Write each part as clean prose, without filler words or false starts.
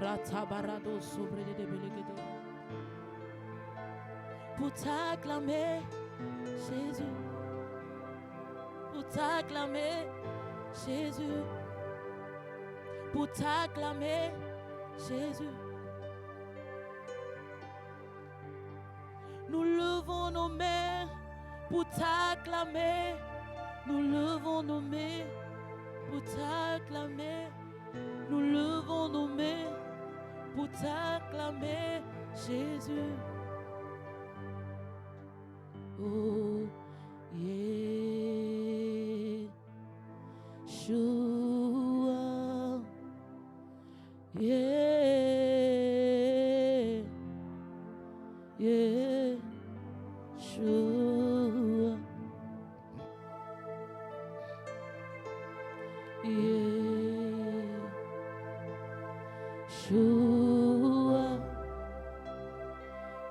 Ratabarado sobre de belegede. Pour t'acclamer, Jésus. Pour t'acclamer, Jésus. Pour t'acclamer, Jésus. Nous levons nos mains pour t'acclamer. Nous levons nos mains pour t'acclamer. Nous levons nos mains pour t'acclamer, Jésus. Oh, Yeshua. Yeshua. Yeshua.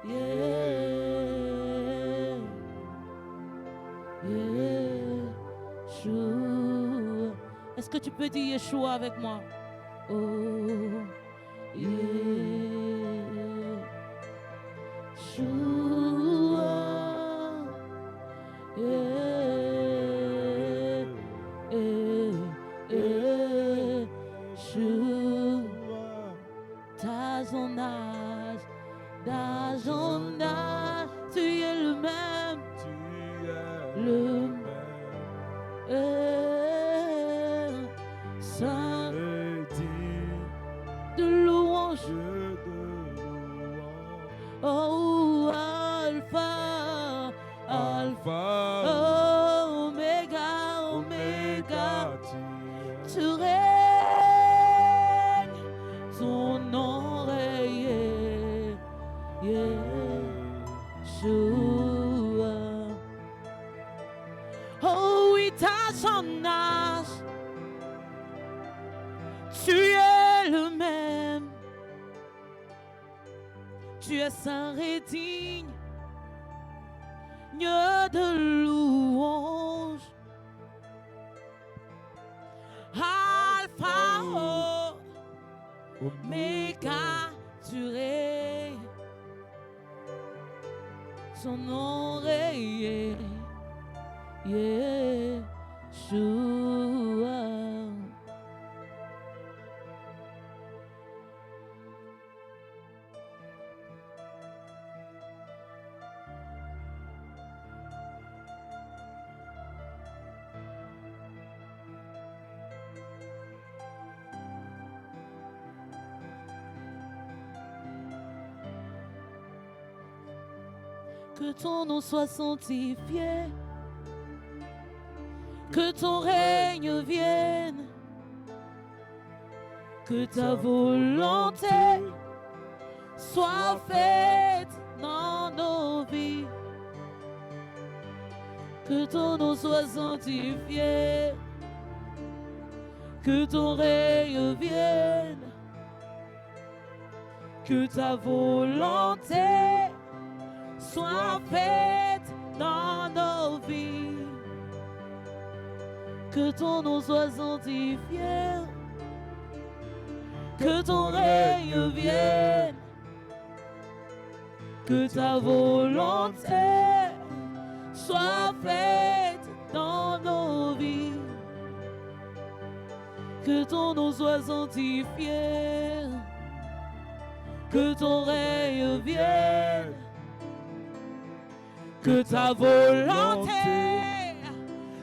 Yeshua. Est-ce que tu peux dire Yeshua avec moi? Oh, Yeshua. Dans son âge, tu es le même, Saint de louange, oh Alpha, Oméga, tu règnes, ton nom règne, Yeshua. Oh oui, t'as son âge, tu es le même, tu es saint et digne de louange. Alpha, Oméga, tu règnes, son nom règne, Yeshua. Que ton nom soit sanctifié, que ton règne vienne, que ta volonté soit faite dans nos vies. Que ton nom soit sanctifié, que ton règne vienne, que ta volonté soit faite dans nos vies. Que ton nom soit sanctifié, que ton règne vienne, que ta volonté soit faite dans nos vies. Que ton nom soit sanctifié, que ton règne vienne, que ta volonté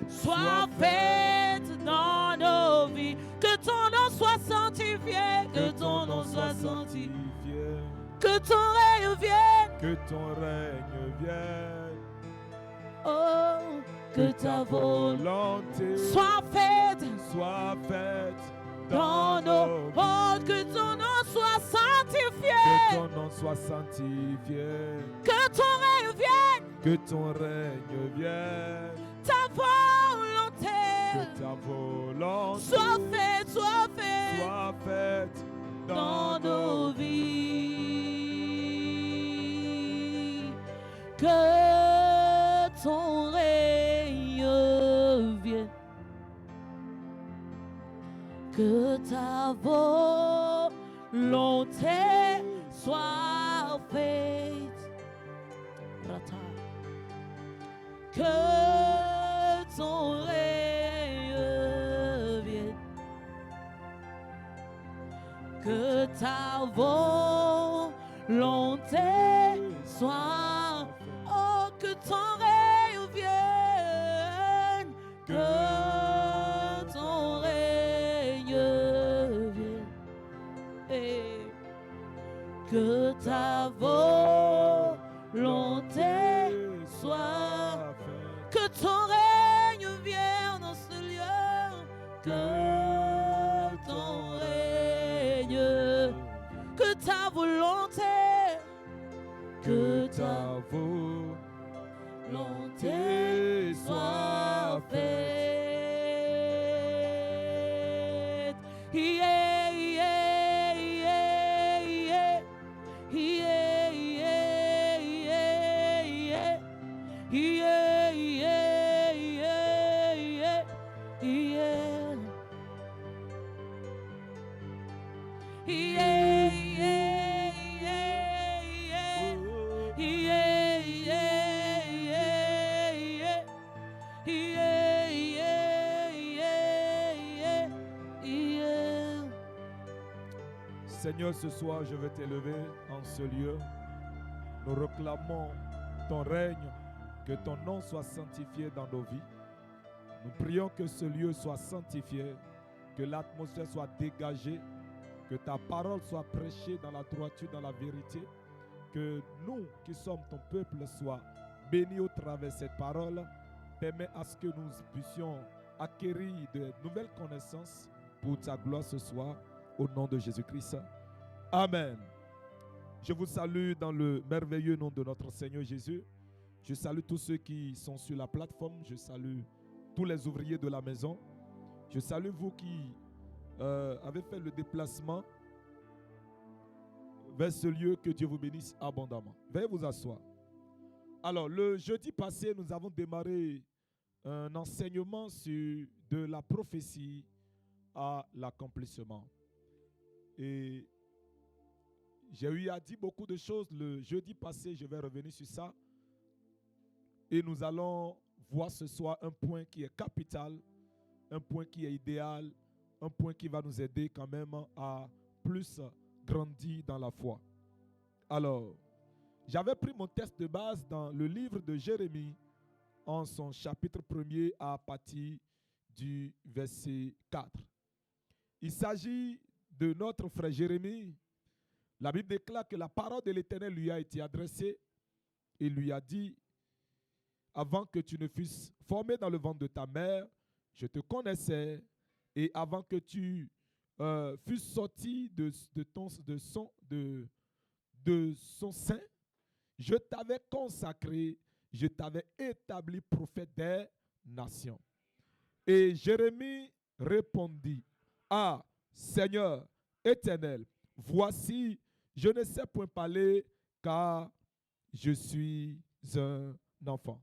soit faite dans nos vies. Que ton nom soit sanctifié, que ton nom soit sanctifié, que ton règne vienne, que ton règne vienne. Oh, que ta volonté soit faite dans nos vies. Oh, que ton nom soit sanctifié, que ton nom soit sanctifié, que ton règne vienne, que ton règne vienne. Ta volonté, que ta volonté soit faite dans nos vies. Que ton règne vienne, que ta volonté soit faite. Rata. Que ton règne vienne. Que ta volonté soit. Oh, que ton règne vienne. Que ton règne vienne. Et que ta volonté soit. Que ton règne vienne dans ce lieu. Que ton règne. Que ta volonté. Que ta volonté soit faite. Yeah, yeah, yeah, yeah. Yeah, yeah, yeah, yeah. Yeah, yeah, yeah, yeah. Yeah. Yeah, yeah, yeah, yeah. Yeah, yeah, yeah, yeah. Yeah, yeah, yeah, yeah. Seigneur, ce soir, je vais t'élever en ce lieu. Nous réclamons ton règne, que ton nom soit sanctifié dans nos vies. Nous prions que ce lieu soit sanctifié, que l'atmosphère soit dégagée, que ta parole soit prêchée dans la droiture, dans la vérité, que nous qui sommes ton peuple soient bénis au travers de cette parole. Permets à ce que nous puissions acquérir de nouvelles connaissances pour ta gloire ce soir, au nom de Jésus-Christ. Amen. Je vous salue dans le merveilleux nom de notre Seigneur Jésus. Je salue tous ceux qui sont sur la plateforme. Je salue tous les ouvriers de la maison. Je salue vous qui avez fait le déplacement vers ce lieu. Que Dieu vous bénisse abondamment. Veuillez vous asseoir. Alors, le jeudi passé, nous avons démarré un enseignement sur de la prophétie à l'accomplissement. Et j'ai eu à dire beaucoup de choses le jeudi passé. Je vais revenir sur ça. Et nous allons voir ce soir un point qui est capital, un point qui est idéal, un point qui va nous aider quand même à plus grandir dans la foi. Alors, j'avais pris mon texte de base dans le livre de Jérémie, en son chapitre 1er à partir du verset 4. Il s'agit de notre frère Jérémie. La Bible déclare que la parole de l'Éternel lui a été adressée et lui a dit: avant que tu ne fusses formé dans le ventre de ta mère, je te connaissais, et avant que tu fusses sorti de son sein, je t'avais consacré, je t'avais établi prophète des nations. Et Jérémie répondit: ah, Seigneur éternel, voici, je ne sais point parler, car je suis un enfant.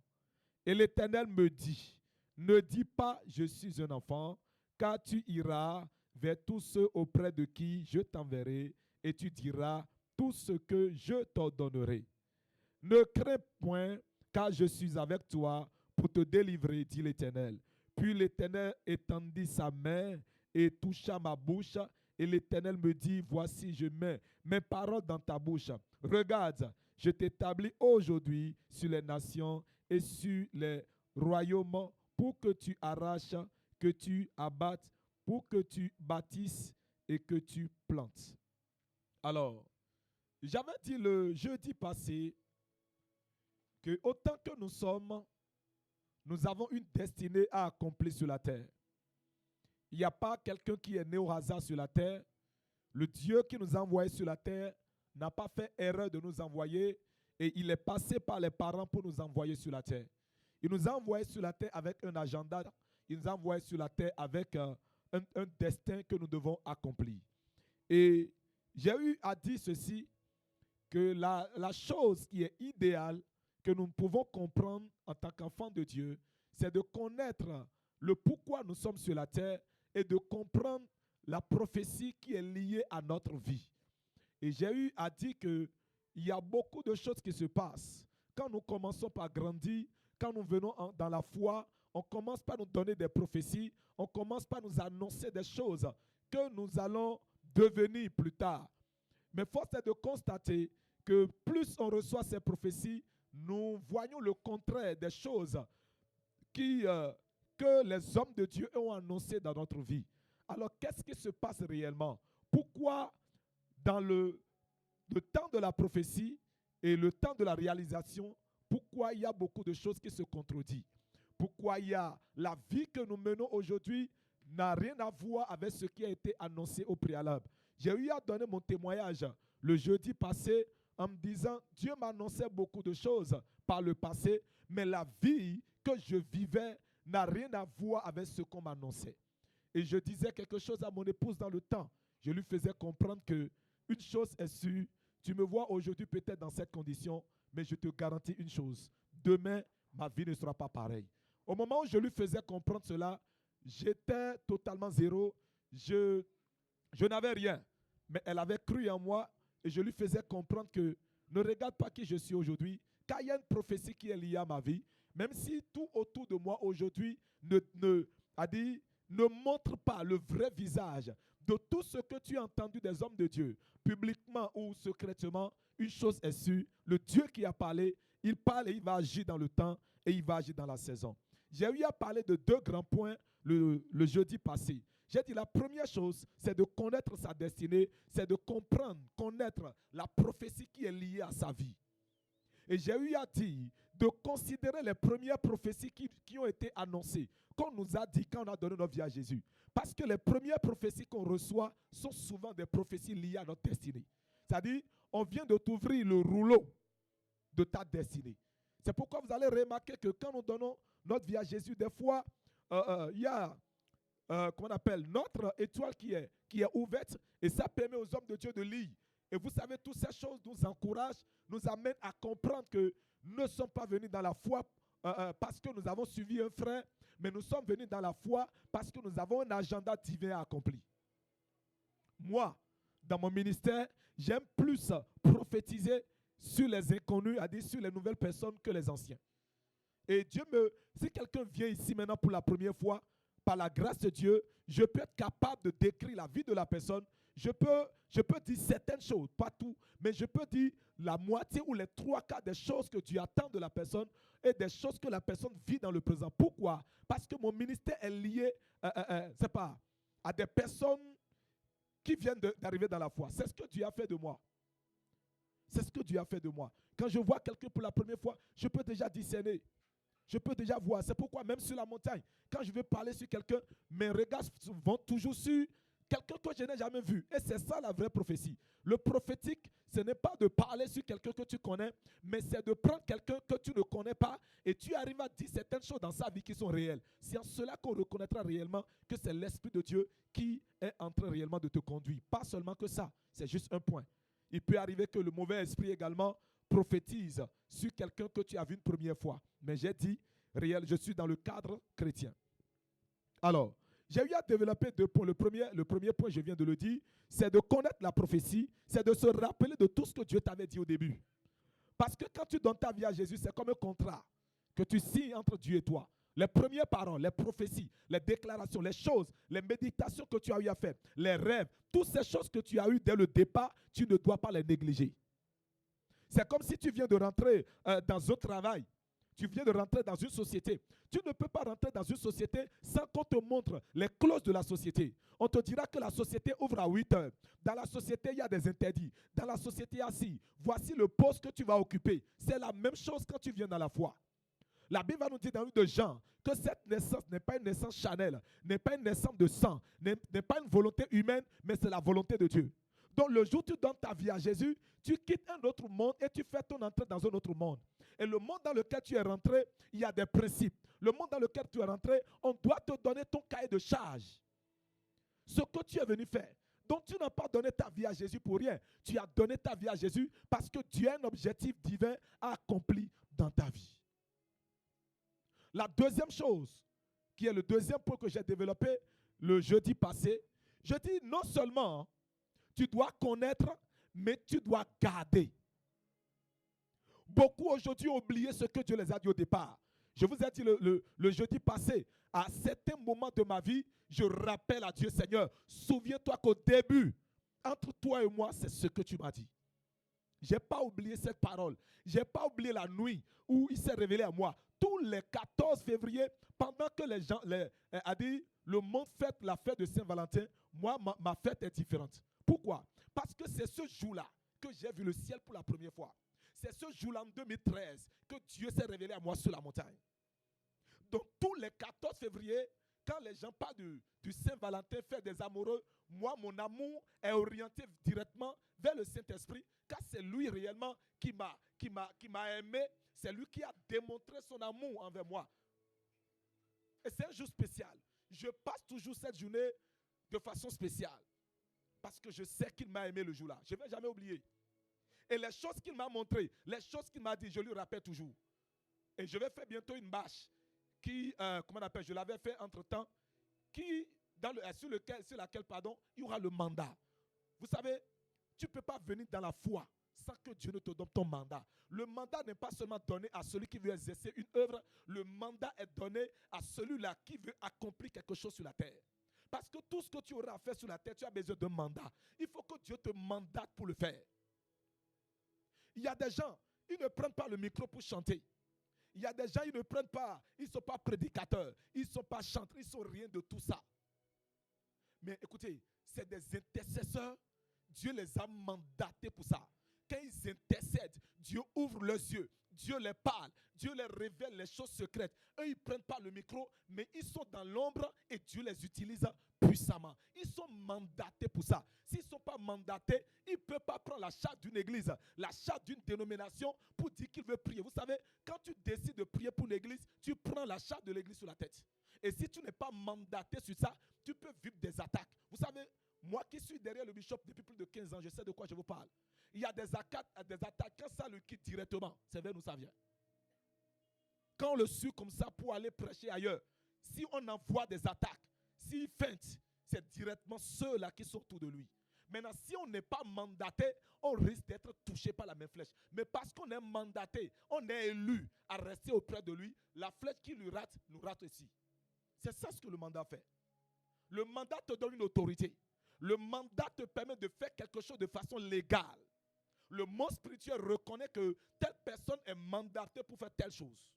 Et l'Éternel me dit: ne dis pas je suis un enfant, car tu iras vers tous ceux auprès de qui je t'enverrai, et tu diras tout ce que je t'ordonnerai. Ne crains point, car je suis avec toi pour te délivrer, dit l'Éternel. Puis l'Éternel étendit sa main et toucha ma bouche, et l'Éternel me dit: voici, je mets mes paroles dans ta bouche. Regarde, je t'établis aujourd'hui sur les nations et sur les royaumes, pour que tu arraches, que tu abattes, pour que tu bâtisses et que tu plantes. Alors, j'avais dit le jeudi passé que autant que nous sommes, nous avons une destinée à accomplir sur la terre. Il n'y a pas quelqu'un qui est né au hasard sur la terre. Le Dieu qui nous a envoyés sur la terre n'a pas fait erreur de nous envoyer, et il est passé par les parents pour nous envoyer sur la terre. Il nous a envoyés sur la terre avec un agenda. Il nous a envoyés sur la terre avec un destin que nous devons accomplir. Et j'ai eu à dire ceci, que la chose qui est idéale, que nous pouvons comprendre en tant qu'enfants de Dieu, c'est de connaître le pourquoi nous sommes sur la terre et de comprendre la prophétie qui est liée à notre vie. Et j'ai eu à dire qu'il y a beaucoup de choses qui se passent. Quand nous commençons par grandir, quand nous venons dans la foi, on commence par nous donner des prophéties, on commence par nous annoncer des choses que nous allons devenir plus tard. Mais force est de constater que plus on reçoit ces prophéties, nous voyons le contraire des choses que les hommes de Dieu ont annoncées dans notre vie. Alors, qu'est-ce qui se passe réellement? Pourquoi dans le temps de la prophétie et le temps de la réalisation, pourquoi il y a beaucoup de choses qui se contredisent? Pourquoi il y a la vie que nous menons aujourd'hui n'a rien à voir avec ce qui a été annoncé au préalable. J'ai eu à donner mon témoignage le jeudi passé en me disant, Dieu m'annonçait beaucoup de choses par le passé, mais la vie que je vivais n'a rien à voir avec ce qu'on m'annonçait. Et je disais quelque chose à mon épouse dans le temps. Je lui faisais comprendre que une chose est sûre, tu me vois aujourd'hui peut-être dans cette condition, mais je te garantis une chose, demain, ma vie ne sera pas pareille. Au moment où je lui faisais comprendre cela, j'étais totalement zéro, je n'avais rien, mais elle avait cru en moi et je lui faisais comprendre que ne regarde pas qui je suis aujourd'hui, car il y a une prophétie qui est liée à ma vie, même si tout autour de moi aujourd'hui ne montre pas le vrai visage de tout ce que tu as entendu des hommes de Dieu, publiquement ou secrètement. Une chose est sûre, le Dieu qui a parlé, il parle et il va agir dans le temps et il va agir dans la saison. J'ai eu à parler de deux grands points le jeudi passé. J'ai dit la première chose, c'est de connaître sa destinée, c'est de comprendre, connaître la prophétie qui est liée à sa vie. Et j'ai eu à dire de considérer les premières prophéties qui ont été annoncées, qu'on nous a dit quand on a donné notre vie à Jésus. Parce que les premières prophéties qu'on reçoit sont souvent des prophéties liées à notre destinée. C'est-à-dire, on vient de t'ouvrir le rouleau de ta destinée. C'est pourquoi vous allez remarquer que quand nous donnons notre vie à Jésus, des fois, il y a comment on appelle, notre étoile qui est ouverte et ça permet aux hommes de Dieu de lire. Et vous savez, toutes ces choses nous encouragent, nous amènent à comprendre que nous ne sommes pas venus dans la foi parce que nous avons suivi un frère, mais nous sommes venus dans la foi parce que nous avons un agenda divin à accomplir. Moi, dans mon ministère, j'aime plus prophétiser sur les inconnus, c'est-à-dire sur les nouvelles personnes que les anciens. Et si quelqu'un vient ici maintenant pour la première fois, par la grâce de Dieu, je peux être capable de décrire la vie de la personne. Je peux dire certaines choses, pas tout, mais je peux dire la moitié ou les trois quarts des choses que Dieu attend de la personne et des choses que la personne vit dans le présent. Pourquoi? Parce que mon ministère est lié à des personnes qui viennent d'arriver dans la foi. C'est ce que Dieu a fait de moi. C'est ce que Dieu a fait de moi. Quand je vois quelqu'un pour la première fois, je peux déjà discerner. Je peux déjà voir. C'est pourquoi même sur la montagne, quand je veux parler sur quelqu'un, mes regards vont toujours sur quelqu'un que je n'ai jamais vu. Et c'est ça la vraie prophétie. Le prophétique, ce n'est pas de parler sur quelqu'un que tu connais, mais c'est de prendre quelqu'un que tu ne connais pas et tu arrives à dire certaines choses dans sa vie qui sont réelles. C'est en cela qu'on reconnaîtra réellement que c'est l'Esprit de Dieu qui est en train réellement de te conduire. Pas seulement que ça, c'est juste un point. Il peut arriver que le mauvais esprit également prophétise sur quelqu'un que tu as vu une première fois. Mais j'ai dit, réel, je suis dans le cadre chrétien. Alors, j'ai eu à développer deux points. Le premier point, je viens de le dire, c'est de connaître la prophétie, c'est de se rappeler de tout ce que Dieu t'avait dit au début. Parce que quand tu donnes ta vie à Jésus, c'est comme un contrat que tu signes entre Dieu et toi. Les premières paroles, les prophéties, les déclarations, les choses, les méditations que tu as eu à faire, les rêves, toutes ces choses que tu as eues dès le départ, tu ne dois pas les négliger. C'est comme si tu viens de rentrer dans un travail. Tu viens de rentrer dans une société. Tu ne peux pas rentrer dans une société sans qu'on te montre les clauses de la société. On te dira que la société ouvre à 8 heures. Dans la société, il y a des interdits. Dans la société, assis, voici le poste que tu vas occuper. C'est la même chose quand tu viens dans la foi. La Bible va nous dire dans le livre de Jean que cette naissance n'est pas une naissance charnelle, n'est pas une naissance de sang, n'est pas une volonté humaine, mais c'est la volonté de Dieu. Donc le jour où tu donnes ta vie à Jésus, tu quittes un autre monde et tu fais ton entrée dans un autre monde. Et le monde dans lequel tu es rentré, il y a des principes. Le monde dans lequel tu es rentré, on doit te donner ton cahier de charge. Ce que tu es venu faire. Donc tu n'as pas donné ta vie à Jésus pour rien. Tu as donné ta vie à Jésus parce que Dieu a un objectif divin à accomplir dans ta vie. La deuxième chose, qui est le deuxième point que j'ai développé le jeudi passé, je dis non seulement tu dois connaître, mais tu dois garder. Beaucoup aujourd'hui ont oublié ce que Dieu les a dit au départ. Je vous ai dit le jeudi passé, à certains moments de ma vie, je rappelle à Dieu, Seigneur, souviens-toi qu'au début, entre toi et moi, c'est ce que tu m'as dit. Je n'ai pas oublié cette parole. Je n'ai pas oublié la nuit où il s'est révélé à moi. Tous les 14 février, pendant que les gens, a dit, le monde fête la fête de Saint-Valentin, moi, ma fête est différente. Pourquoi? Parce que c'est ce jour-là que j'ai vu le ciel pour la première fois. C'est ce jour-là en 2013 que Dieu s'est révélé à moi sur la montagne. Donc tous les 14 février, quand les gens parlent du Saint-Valentin, fête des amoureux, moi, mon amour est orienté directement vers le Saint-Esprit, car c'est lui réellement qui m'a aimé, c'est lui qui a démontré son amour envers moi. Et c'est un jour spécial. Je passe toujours cette journée de façon spéciale, parce que je sais qu'il m'a aimé le jour-là. Je ne vais jamais oublier. Et les choses qu'il m'a montrées, les choses qu'il m'a dit, je lui rappelle toujours. Et je vais faire bientôt une marche qui, comment on appelle, je l'avais fait entre-temps, qui, sur laquelle, il y aura le mandat. Vous savez, tu ne peux pas venir dans la foi sans que Dieu ne te donne ton mandat. Le mandat n'est pas seulement donné à celui qui veut exercer une œuvre, le mandat est donné à celui-là qui veut accomplir quelque chose sur la terre. Parce que tout ce que tu auras à faire sur la terre, tu as besoin d'un mandat. Il faut que Dieu te mandate pour le faire. Il y a des gens, ils ne prennent pas le micro pour chanter. Il y a des gens, ils ne prennent pas, ils ne sont pas prédicateurs, ils ne sont pas chanteurs, ils ne sont rien de tout ça. Mais écoutez, c'est des intercesseurs, Dieu les a mandatés pour ça. Quand ils intercèdent, Dieu ouvre leurs yeux, Dieu les parle, Dieu les révèle les choses secrètes. Eux, ils ne prennent pas le micro, mais ils sont dans l'ombre et Dieu les utilise puissamment. Ils sont mandatés pour ça. S'ils ne sont pas mandatés, ils ne peuvent pas prendre la charte d'une église, la charte d'une dénomination pour dire qu'ils veulent prier. Vous savez, quand tu décides de prier pour l'église, tu prends la charte de l'église sur la tête. Et si tu n'es pas mandaté sur ça, tu peux vivre des attaques. Vous savez, moi qui suis derrière le bishop depuis plus de 15 ans, je sais de quoi je vous parle. Il y a des attaques quand ça le quitte directement. C'est vers nous ça vient. Quand on le suit comme ça pour aller prêcher ailleurs, si on envoie des attaques, s'il feinte, c'est directement ceux-là qui sont autour de lui. Maintenant, si on n'est pas mandaté, on risque d'être touché par la même flèche. Mais parce qu'on est mandaté, on est élu à rester auprès de lui, la flèche qui lui rate, nous rate aussi. C'est ça ce que le mandat fait. Le mandat te donne une autorité. Le mandat te permet de faire quelque chose de façon légale. Le monde spirituel reconnaît que telle personne est mandatée pour faire telle chose.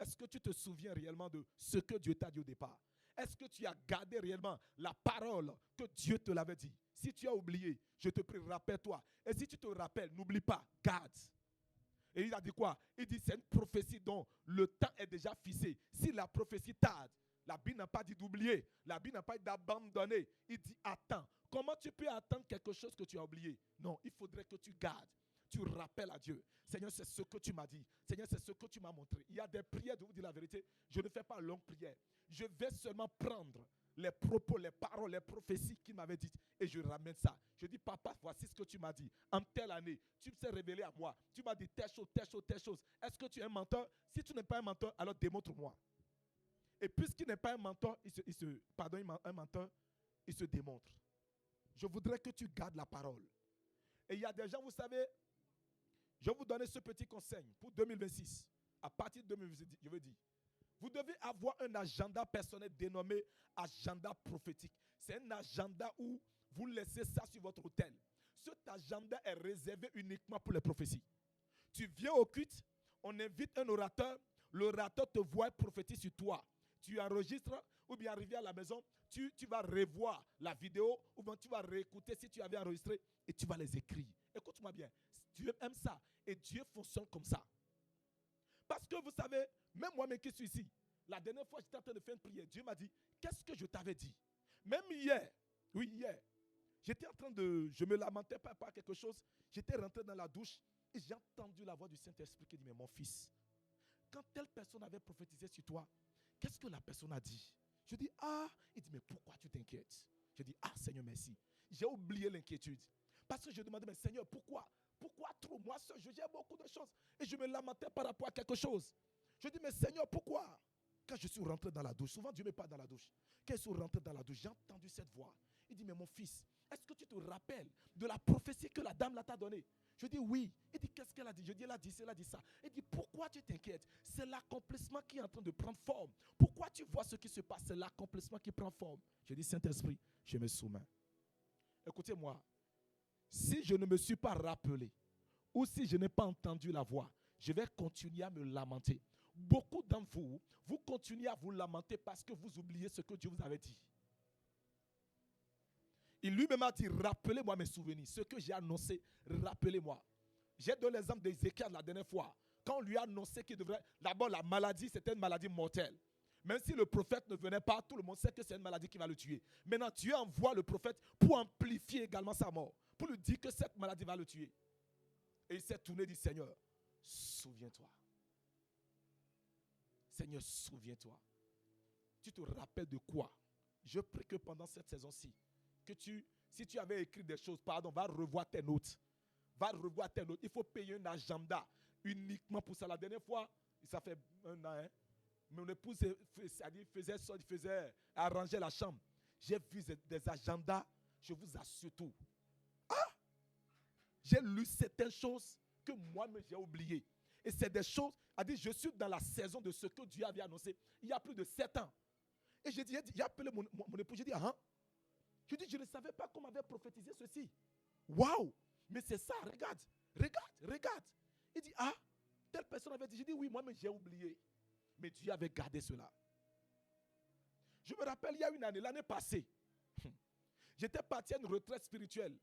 Est-ce que tu te souviens réellement de ce que Dieu t'a dit au départ? Est-ce que tu as gardé réellement la parole que Dieu te l'avait dit? Si tu as oublié, je te prie, rappelle-toi. Et si tu te rappelles, n'oublie pas, garde. Et il a dit quoi? Il dit c'est une prophétie dont le temps est déjà fixé. Si la prophétie tarde, la Bible n'a pas dit d'oublier. La Bible n'a pas dit d'abandonner. Il dit attends. Comment tu peux attendre quelque chose que tu as oublié? Non, il faudrait que tu gardes. Tu rappelles à Dieu. Seigneur, c'est ce que tu m'as dit. Seigneur, c'est ce que tu m'as montré. Il y a des prières, de vous dire la vérité. Je ne fais pas longue prière. Je vais seulement prendre les propos, les paroles, les prophéties qu'il m'avait dites et je ramène ça. Je dis, papa, voici ce que tu m'as dit. En telle année, tu t'es révélé à moi. Tu m'as dit telle chose, telle chose, telle chose. Est-ce que tu es un menteur? Si tu n'es pas un menteur, alors démontre-moi. Et puisqu'il n'est pas un menteur, un menteur, il se démontre. Je voudrais que tu gardes la parole. Et il y a des gens, vous savez, je vais vous donner ce petit conseil pour 2026. À partir de 2026, je veux dire, vous devez avoir un agenda personnel dénommé agenda prophétique. C'est un agenda où vous laissez ça sur votre hôtel. Cet agenda est réservé uniquement pour les prophéties. Tu viens au culte, on invite un orateur, l'orateur te voit prophétiser sur toi. Tu enregistres, ou bien arrivé à la maison, tu vas revoir la vidéo, ou bien tu vas réécouter si tu avais enregistré, et tu vas les écrire. Écoute-moi bien, Dieu aime ça, et Dieu fonctionne comme ça. Parce que vous savez, même moi-même qui suis ici, la dernière fois j'étais en train de faire une prière, Dieu m'a dit, qu'est-ce que je t'avais dit? Même hier, j'étais en train je me lamentais par quelque chose, j'étais rentré dans la douche, et j'ai entendu la voix du Saint-Esprit qui dit, mais mon fils, quand telle personne avait prophétisé sur toi, qu'est-ce que la personne a dit? Je dis, il dit, mais pourquoi tu t'inquiètes? Je dis, Seigneur, merci. J'ai oublié l'inquiétude. Parce que je demandais, mais Seigneur, pourquoi? Pourquoi trop? Moi seul, j'ai beaucoup de choses. Et je me lamentais par rapport à quelque chose. Je dis, mais Seigneur, pourquoi? Quand je suis rentré dans la douche, souvent Dieu me parle dans la douche. Quand je suis rentré dans la douche, j'ai entendu cette voix. Il dit, mais mon fils, est-ce que tu te rappelles de la prophétie que la dame là t'a donnée? Je dis oui. Il dit, qu'est-ce qu'elle a dit? Je dis, elle a dit ça, elle a dit ça. Il dit, pourquoi tu t'inquiètes? C'est l'accomplissement qui est en train de prendre forme. Pourquoi tu vois ce qui se passe? C'est l'accomplissement qui prend forme. Je dis, Saint-Esprit, je me soumets. Écoutez-moi, si je ne me suis pas rappelé, ou si je n'ai pas entendu la voix, je vais continuer à me lamenter. Beaucoup d'entre vous, vous continuez à vous lamenter parce que vous oubliez ce que Dieu vous avait dit. Il lui-même a dit, rappelez-moi mes souvenirs. Ce que j'ai annoncé, rappelez-moi. J'ai donné l'exemple d'Ézéchiel la dernière fois. Quand on lui a annoncé qu'il devrait... D'abord, la maladie, c'était une maladie mortelle. Même si le prophète ne venait pas, tout le monde sait que c'est une maladie qui va le tuer. Maintenant, Dieu envoie le prophète pour amplifier également sa mort. Pour lui dire que cette maladie va le tuer. Et il s'est tourné et dit, Seigneur, souviens-toi. Seigneur, souviens-toi. Tu te rappelles de quoi? Je prie que pendant cette saison-ci, que si tu avais écrit des choses, pardon, va revoir tes notes. Va revoir tes notes. Il faut payer un agenda uniquement pour ça. La dernière fois, ça fait un an, hein, mon épouse faisait arranger la chambre. J'ai vu des agendas, je vous assure tout. Ah! J'ai lu certaines choses que moi-même j'ai oubliées. Et c'est des choses, elle dit, je suis dans la saison de ce que Dieu avait annoncé il y a plus de 7 ans. Et j'ai appelé mon épouse, j'ai dit, ah, je dis, je ne savais pas qu'on m'avait prophétisé ceci. Waouh! Mais c'est ça, regarde. Il dit, ah, telle personne avait dit, j'ai dit, oui, moi-même j'ai oublié. Mais Dieu avait gardé cela. Je me rappelle, il y a une année, l'année passée, j'étais parti à une retraite spirituelle.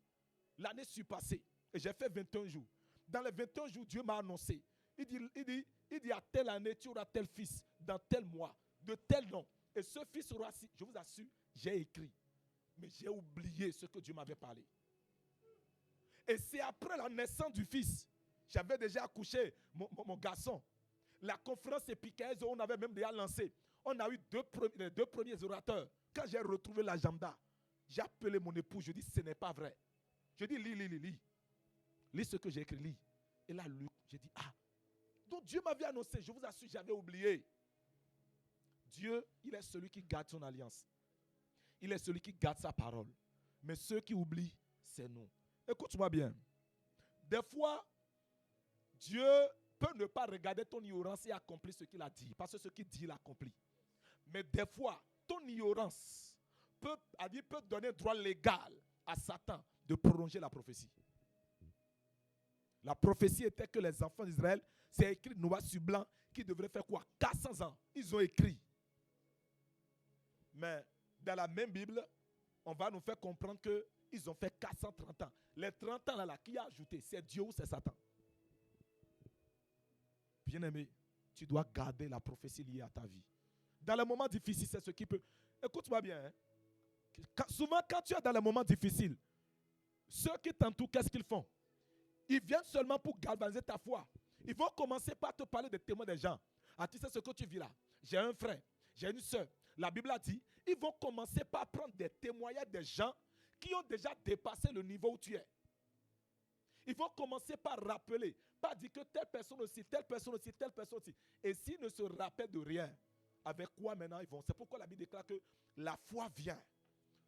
L'année surpassée. Et j'ai fait 21 jours. Dans les 21 jours, Dieu m'a annoncé. Il dit, à telle année, tu auras tel fils, dans tel mois, de tel nom. Et ce fils sera, je vous assure, j'ai écrit. Mais j'ai oublié ce que Dieu m'avait parlé. Et c'est après la naissance du fils. J'avais déjà accouché mon garçon. La conférence épicaise, on avait même déjà lancé. On a eu les deux premiers orateurs. Quand j'ai retrouvé l'agenda, j'ai appelé mon époux. Je dis, ce n'est pas vrai. Je dis, lis. Lis ce que j'ai écrit, lis. Et là, j'ai dit, ah. Donc Dieu m'avait annoncé, je vous assure, j'avais oublié. Dieu, il est celui qui garde son alliance. Il est celui qui garde sa parole. Mais ceux qui oublient, c'est nous. Écoute-moi bien. Des fois, Dieu peut ne pas regarder ton ignorance et accomplir ce qu'il a dit. Parce que ce qu'il dit, il accomplit. Mais des fois, ton ignorance peut donner droit légal à Satan de prolonger la prophétie. La prophétie était que les enfants d'Israël, c'est écrit noir sur blanc, qui devraient faire quoi? 400 ans. Ils ont écrit. Mais dans la même Bible, on va nous faire comprendre qu'ils ont fait 430 ans. Les 30 ans là, qui a ajouté? C'est Dieu ou c'est Satan? Bien-aimé, tu dois garder la prophétie liée à ta vie. Dans les moments difficiles, c'est ce qui peut... Écoute-moi bien. Hein. Souvent, quand tu es dans les moments difficiles, ceux qui t'entourent, qu'est-ce qu'ils font? Ils viennent seulement pour galvaniser ta foi. Ils vont commencer par te parler des témoins des gens. Ah, tu sais ce que tu vis là? J'ai un frère, j'ai une soeur. La Bible a dit, ils vont commencer par prendre des témoignages des gens qui ont déjà dépassé le niveau où tu es. Ils vont commencer par rappeler, par dire que telle personne aussi, telle personne aussi, telle personne aussi. Et s'ils ne se rappellent de rien, avec quoi maintenant ils vont? C'est pourquoi la Bible déclare que la foi vient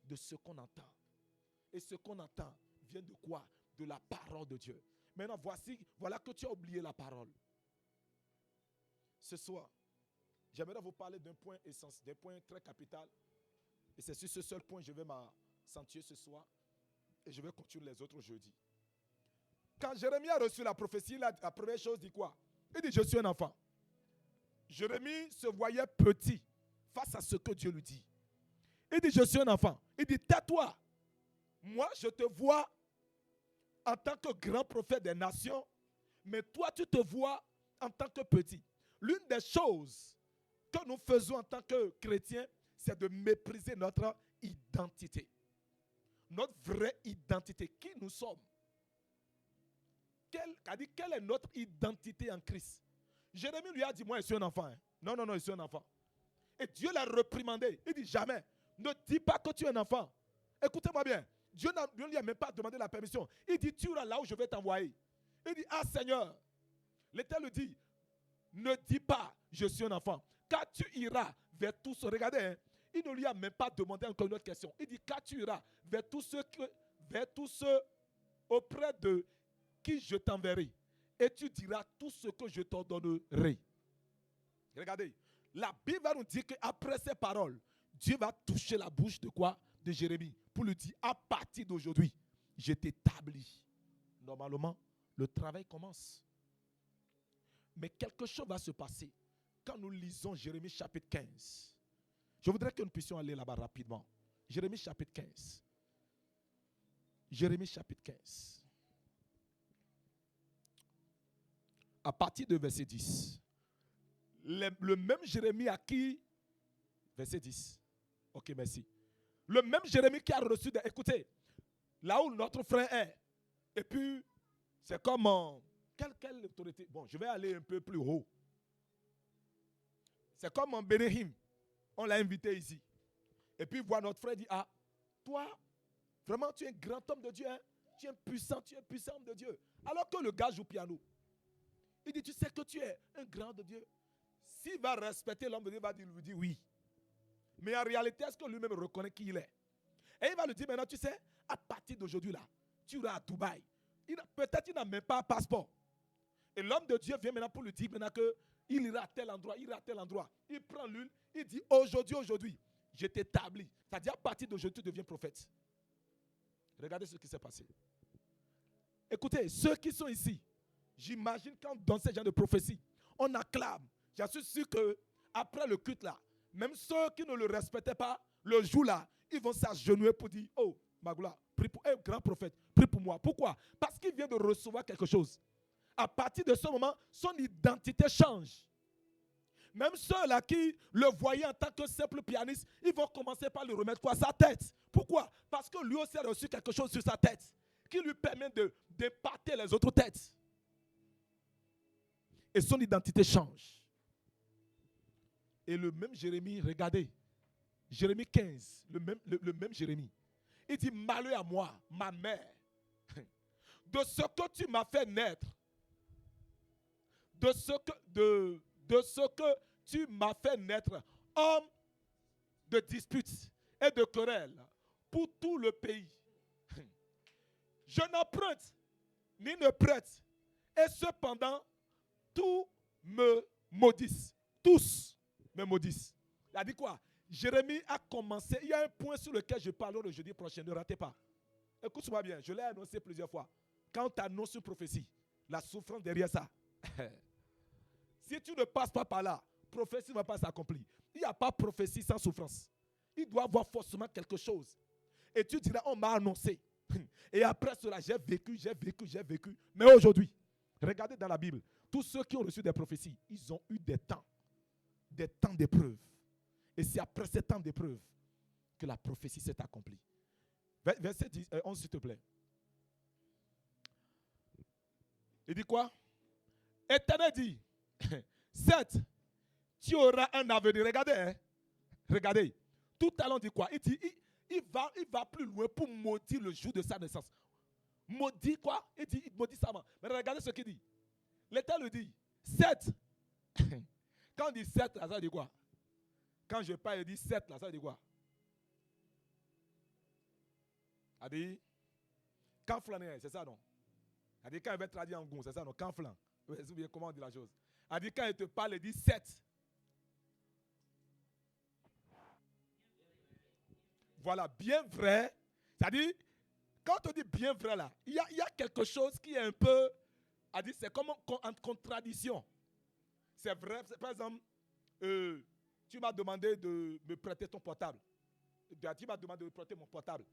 de ce qu'on entend. Et ce qu'on entend vient de quoi? De la parole de Dieu. Maintenant, voilà que tu as oublié la parole. Ce soir, j'aimerais vous parler d'un point essentiel, d'un point très capital. Et c'est sur ce seul point que je vais m'accentuer ce soir. Et je vais continuer les autres jeudi. Quand Jérémie a reçu la prophétie, la première chose dit quoi? Il dit, je suis un enfant. Jérémie se voyait petit face à ce que Dieu lui dit. Il dit, je suis un enfant. Il dit, tais-toi. Moi, je te vois en tant que grand prophète des nations, mais toi, tu te vois en tant que petit. L'une des choses que nous faisons en tant que chrétiens, c'est de mépriser notre identité. Notre vraie identité, qui nous sommes. Quelle est notre identité en Christ? Jérémie lui a dit, moi je suis un enfant. Hein. Non, je suis un enfant. Et Dieu l'a reprimandé. Il dit, jamais, ne dis pas que tu es un enfant. Écoutez-moi bien. Dieu ne lui a même pas demandé la permission. Il dit, tu iras là où je vais t'envoyer. Il dit, ah Seigneur, l'Éternel dit, ne dis pas, je suis un enfant. Car tu iras vers tous. Regardez, hein, il ne lui a même pas demandé encore une autre question. Il dit, quand tu iras vers tous ceux auprès de qui je t'enverrai, et tu diras tout ce que je t'ordonnerai. Regardez, la Bible va nous dire qu'après ces paroles, Dieu va toucher la bouche de quoi? De Jérémie, pour lui dire, à partir d'aujourd'hui, je t'établis. Normalement, le travail commence. Mais quelque chose va se passer quand nous lisons Jérémie chapitre 15. Je voudrais que nous puissions aller là-bas rapidement. Jérémie chapitre 15. Jérémie chapitre 15. À partir de verset 10. Le même Jérémie à qui... Verset 10. Ok, merci. Le même Jérémie qui a reçu... Écoutez, là où notre frère est, et puis, c'est comme... Quelle autorité? Bon, je vais aller un peu plus haut. C'est comme en Bénéhim. On l'a invité ici. Et puis, voit notre frère dit, ah, toi, vraiment, tu es un grand homme de Dieu. Hein? Tu es un puissant homme de Dieu. Alors que le gars joue piano. Il dit, tu sais que tu es un grand de Dieu. S'il va respecter l'homme de Dieu, il va lui dire oui. Mais en réalité, est-ce que lui-même reconnaît qui il est? Et il va lui dire, maintenant, tu sais, à partir d'aujourd'hui, là, tu iras à Dubaï. Peut-être qu'il n'a même pas un passeport. Et l'homme de Dieu vient maintenant pour lui dire maintenant qu'il ira à tel endroit, il ira à tel endroit. Il prend l'huile, il dit, aujourd'hui, je t'établis. C'est-à-dire, à partir d'aujourd'hui, tu deviens prophète. Regardez ce qui s'est passé. Écoutez, ceux qui sont ici, j'imagine quand dans ce genre de prophétie, on acclame. Je suis sûr qu'après le culte là, même ceux qui ne le respectaient pas, le jour là, ils vont s'agenouiller pour dire, oh, Magoula, prie pour grand prophète, prie pour moi. Pourquoi? Parce qu'il vient de recevoir quelque chose. À partir de ce moment, son identité change. Même ceux-là qui le voyaient en tant que simple pianiste, ils vont commencer par lui remettre quoi? Sa tête. Pourquoi? Parce que lui aussi a reçu quelque chose sur sa tête qui lui permet d'épater les autres têtes. Et son identité change. Et le même Jérémie, regardez, Jérémie 15, le même Jérémie, il dit, malheur à moi, ma mère, de ce que tu m'as fait naître, de ce que tu m'as fait naître, homme de disputes et de querelles pour tout le pays. Je n'emprunte ni ne prête, et cependant, tous me maudissent. Tous me maudissent. Il a dit quoi? Jérémie a commencé. Il y a un point sur lequel je parlerai le jeudi prochain. Ne ratez pas. Écoute-moi bien. Je l'ai annoncé plusieurs fois. Quand tu annonces une prophétie, la souffrance derrière ça. Si tu ne passes pas par là, prophétie ne va pas s'accomplir. Il n'y a pas prophétie sans souffrance. Il doit avoir forcément quelque chose. Et tu diras, on m'a annoncé. Et après cela, j'ai vécu. Mais aujourd'hui, regardez dans la Bible, tous ceux qui ont reçu des prophéties, ils ont eu des temps d'épreuve. Et c'est après ces temps d'épreuve que la prophétie s'est accomplie. Verset 11, s'il te plaît. Il dit quoi? Éternel dit, certes, tu auras un avenir. Regardez, hein? Regardez. Tout à l'heure, dit quoi? Il dit, il va plus loin pour maudire le jour de sa naissance. Maudit quoi? Il dit, il maudit sa main. Mais regardez ce qu'il dit. L'Éternel dit, certes. Quand on dit certes, là, ça veut dire quoi? Quand je parle, il dit certes, là, ça veut dire quoi? Il dit, quand flaner, c'est ça, non? Il dit, quand il va traduire en goût, c'est ça, non? Quand flan. Vous voyez comment on dit la chose? Il dit, quand il te parle, il dit certes. Voilà, bien vrai. C'est-à-dire, quand on dit bien vrai là, il y a quelque chose qui est un peu, c'est comme en contradiction. C'est vrai, par exemple, tu m'as demandé de me prêter ton portable. Tu m'as demandé de me prêter mon portable.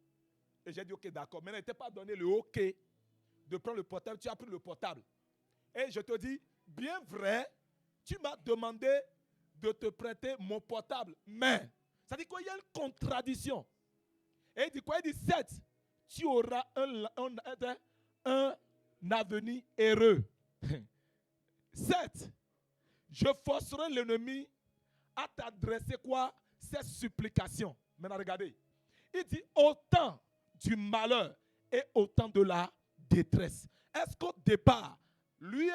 Et j'ai dit ok, d'accord. Mais il n'était pas donné le ok de prendre le portable. Tu as pris le portable. Et je te dis, bien vrai, tu m'as demandé de te prêter mon portable. Mais, ça dit quoi? Il y a une contradiction. Et il dit quoi? Il dit, certes, tu auras un avenir heureux. Certes, je forcerai l'ennemi à t'adresser quoi? Ces supplications. Maintenant, regardez. Il dit, autant du malheur et autant de la détresse. Est-ce qu'au départ, lui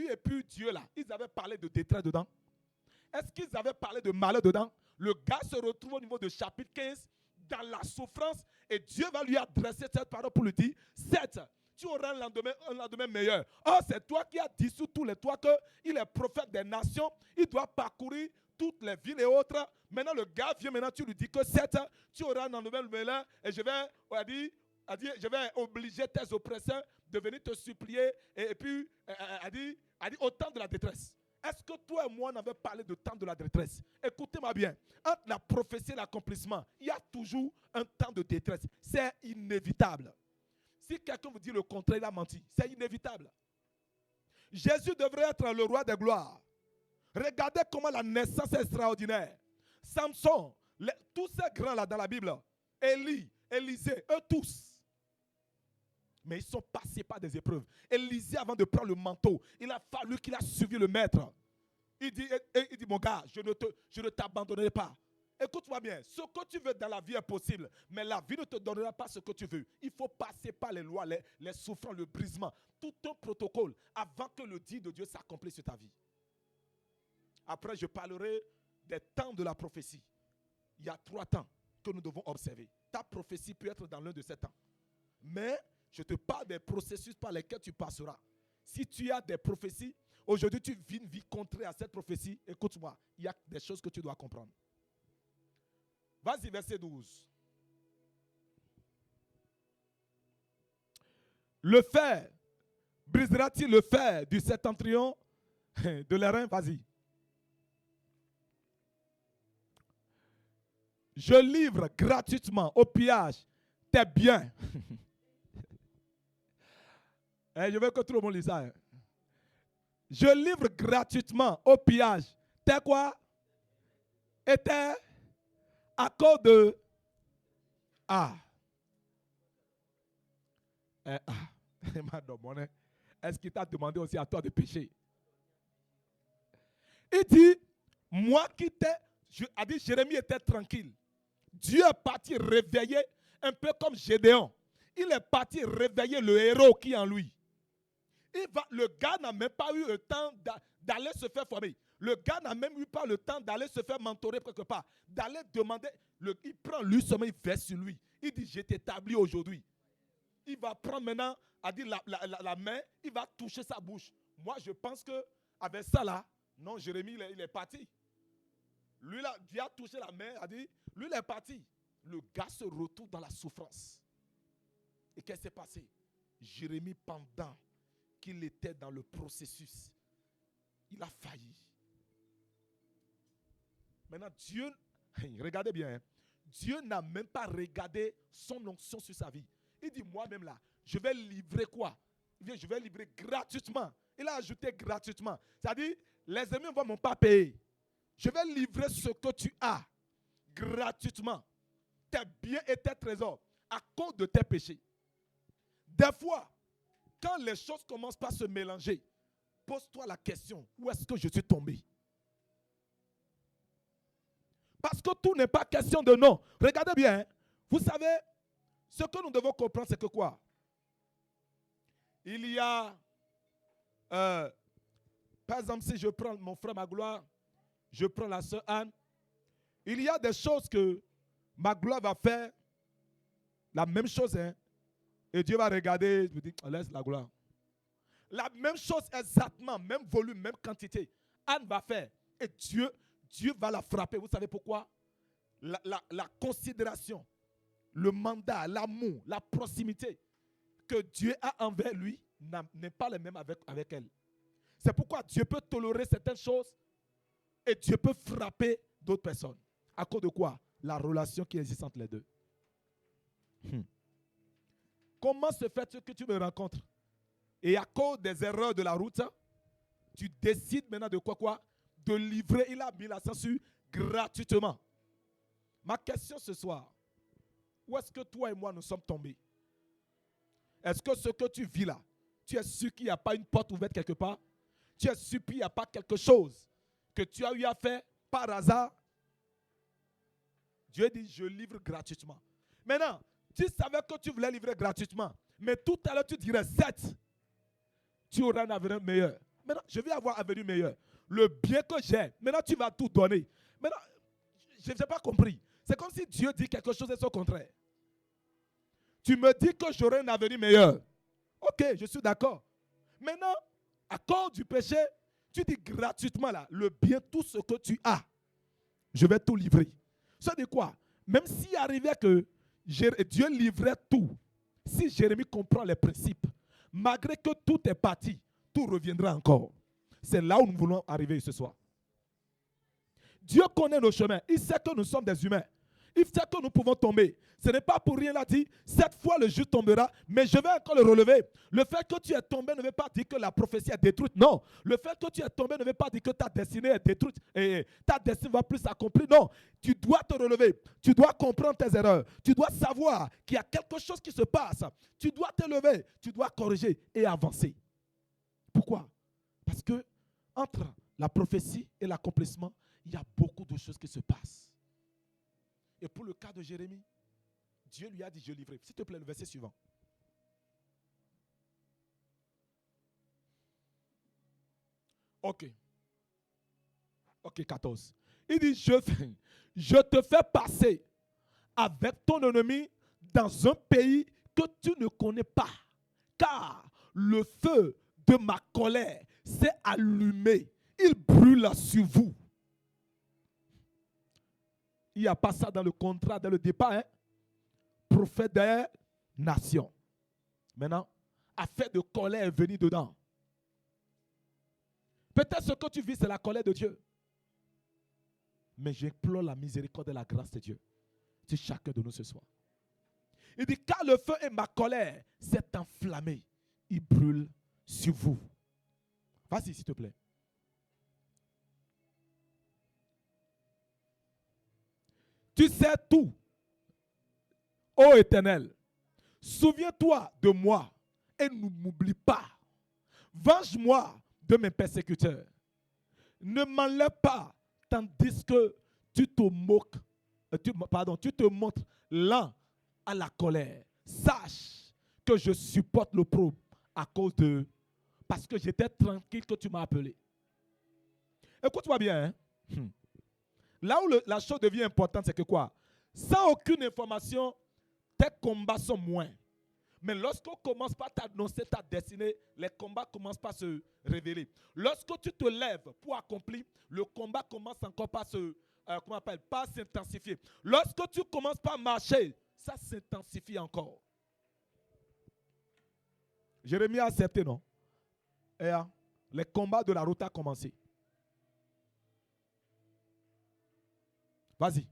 et puis Dieu là, ils avaient parlé de détresse dedans? Est-ce qu'ils avaient parlé de malheur dedans? Le gars se retrouve au niveau de chapitre 15 dans la souffrance et Dieu va lui adresser cette parole pour lui dire, certes, tu auras un lendemain meilleur. Or, c'est toi qui as dit sous tous les toits qu'il est prophète des nations, il doit parcourir toutes les villes et autres. Maintenant, le gars vient, maintenant tu lui dis que certes, tu auras un lendemain meilleur et je vais obliger tes oppresseurs de venir te supplier et puis, a dit, au temps de la détresse. Est-ce que toi et moi on avait parlé de temps de la détresse? Écoutez-moi bien. Entre la prophétie et l'accomplissement, il y a toujours un temps de détresse. C'est inévitable. Si quelqu'un vous dit le contraire, il a menti. C'est inévitable. Jésus devrait être le roi des gloires. Regardez comment la naissance est extraordinaire. Samson, tous ces grands-là dans la Bible, Élie, Élisée, eux tous. Mais ils sont passés par des épreuves. Élisée, avant de prendre le manteau, il a fallu qu'il a suivi le maître. Il dit mon gars, je ne t'abandonnerai pas. Écoute-moi bien, ce que tu veux dans la vie est possible, mais la vie ne te donnera pas ce que tu veux. Il faut passer par les lois, les souffrances, le brisement, tout un protocole avant que le dit de Dieu s'accomplisse sur ta vie. Après, je parlerai des temps de la prophétie. Il y a 3 temps que nous devons observer. Ta prophétie peut être dans l'un de ces temps. Mais je te parle des processus par lesquels tu passeras. Si tu as des prophéties, aujourd'hui tu vis une vie contraire à cette prophétie, écoute-moi, il y a des choses que tu dois comprendre. Vas-y, verset 12. Le fer, brisera-t-il le fer du septentrion de l'airain? Vas-y. Je livre gratuitement au pillage tes biens. Je veux que tout le monde lise ça. Je livre gratuitement au pillage tes quoi? Et tes à cause de est-ce qu'il t'a demandé aussi à toi de pécher? Il dit, moi qui t'ai, a dit Jérémie était tranquille. Dieu est parti réveiller, un peu comme Gédéon. Il est parti réveiller le héros qui est en lui. Le gars n'a même pas eu le temps d'aller se faire former. Le gars n'a même eu pas le temps d'aller se faire mentorer quelque part. D'aller demander, il prend lui seulement, il fait sur lui. Il dit, je t'établis aujourd'hui. Il va prendre maintenant, a dit la main, il va toucher sa bouche. Moi, je pense qu'avec ça là, non, Jérémie, il est parti. Lui là, Dieu a touché la main, a dit, lui il est parti. Le gars se retrouve dans la souffrance. Et qu'est-ce qui s'est passé? Jérémie, pendant qu'il était dans le processus, il a failli. Maintenant, Dieu, regardez bien, hein, Dieu n'a même pas regardé son onction sur sa vie. Il dit, moi-même là, je vais livrer quoi? Je vais livrer gratuitement. Il a ajouté gratuitement. C'est-à-dire, les ennemis ne vont même pas payer. Je vais livrer ce que tu as gratuitement. Tes biens et tes trésors à cause de tes péchés. Des fois, quand les choses commencent par se mélanger, pose-toi la question, où est-ce que je suis tombé? Parce que tout n'est pas question de non. Regardez bien, hein. Vous savez, ce que nous devons comprendre, c'est que quoi? Il y a, par exemple, si je prends mon frère Magloire, je prends la sœur Anne, il y a des choses que Magloire va faire, la même chose, hein. Et Dieu va regarder, je me dis, laisse la gloire. La même chose exactement, même volume, même quantité. Anne va faire. Et Dieu va la frapper. Vous savez pourquoi? La considération, le mandat, l'amour, la proximité que Dieu a envers lui n'est pas le même avec elle. C'est pourquoi Dieu peut tolérer certaines choses et Dieu peut frapper d'autres personnes. À cause de quoi? La relation qui existe entre les deux. Comment se fait-il que tu me rencontres? Et à cause des erreurs de la route, tu décides maintenant de quoi? De livrer, il a mis la censure gratuitement. Ma question ce soir, où est-ce que toi et moi nous sommes tombés? Est-ce que ce que tu vis là, tu es sûr qu'il n'y a pas une porte ouverte quelque part? Tu es sûr qu'il n'y a pas quelque chose que tu as eu à faire par hasard? Dieu dit, je livre gratuitement. Maintenant, tu savais que tu voulais livrer gratuitement, mais tout à l'heure tu dirais 7. Tu auras un avenir meilleur. Maintenant, je vais avoir un avenir meilleur. Le bien que j'ai, maintenant tu vas tout donner. Maintenant, je n'ai pas compris. C'est comme si Dieu dit quelque chose et son contraire. Tu me dis que j'aurai un avenir meilleur. Ok, je suis d'accord. Maintenant, à cause du péché, tu dis gratuitement là, le bien, tout ce que tu as, je vais tout livrer. Ça dit quoi? Même s'il arrivait que Dieu livrait tout, si Jérémie comprend les principes, malgré que tout est parti, tout reviendra encore. C'est là où nous voulons arriver ce soir. Dieu connaît nos chemins. Il sait que nous sommes des humains. Il sait que nous pouvons tomber. Ce n'est pas pour rien, il a dit, cette fois le juste tombera, mais je vais encore le relever. Le fait que tu es tombé ne veut pas dire que la prophétie est détruite. Non. Le fait que tu es tombé ne veut pas dire que ta destinée est détruite et ta destinée va plus s'accomplir. Non. Tu dois te relever. Tu dois comprendre tes erreurs. Tu dois savoir qu'il y a quelque chose qui se passe. Tu dois te lever. Tu dois corriger et avancer. Pourquoi? Parce que entre la prophétie et l'accomplissement, il y a beaucoup de choses qui se passent. Et pour le cas de Jérémie, Dieu lui a dit, je livrerai. S'il te plaît, le verset suivant. Ok, 14. Il dit, je te fais passer avec ton ennemi dans un pays que tu ne connais pas, car le feu de ma colère s'est allumé. Il brûle sur vous. Il n'y a pas ça dans le contrat, dès le départ. Hein? Prophète des nations. Maintenant, affaire de colère est venue dedans. Peut-être ce que tu vis, c'est la colère de Dieu. Mais j'implore la miséricorde et la grâce de Dieu sur chacun de nous ce soir. Il dit, car le feu et ma colère s'est enflammé. Il brûle sur vous. Vas-y, s'il te plaît. Tu sais tout, ô Éternel. Souviens-toi de moi et ne m'oublie pas. Venge-moi de mes persécuteurs. Ne m'enlève pas tandis que tu te moques, tu te montres lent à la colère. Sache que je supporte l'opprobre à cause de... Parce que j'étais tranquille que tu m'as appelé. Écoute-moi bien. Hein? Là où la chose devient importante, c'est que quoi? Sans aucune information, tes combats sont moins. Mais lorsqu'on commence par t'annoncer ta destinée, les combats commencent par se révéler. Lorsque tu te lèves pour accomplir, le combat commence encore par par s'intensifier. Lorsque tu commences par marcher, ça s'intensifie encore. Jérémie a accepté, non? Et les combats de la route ont commencé. Vas-y.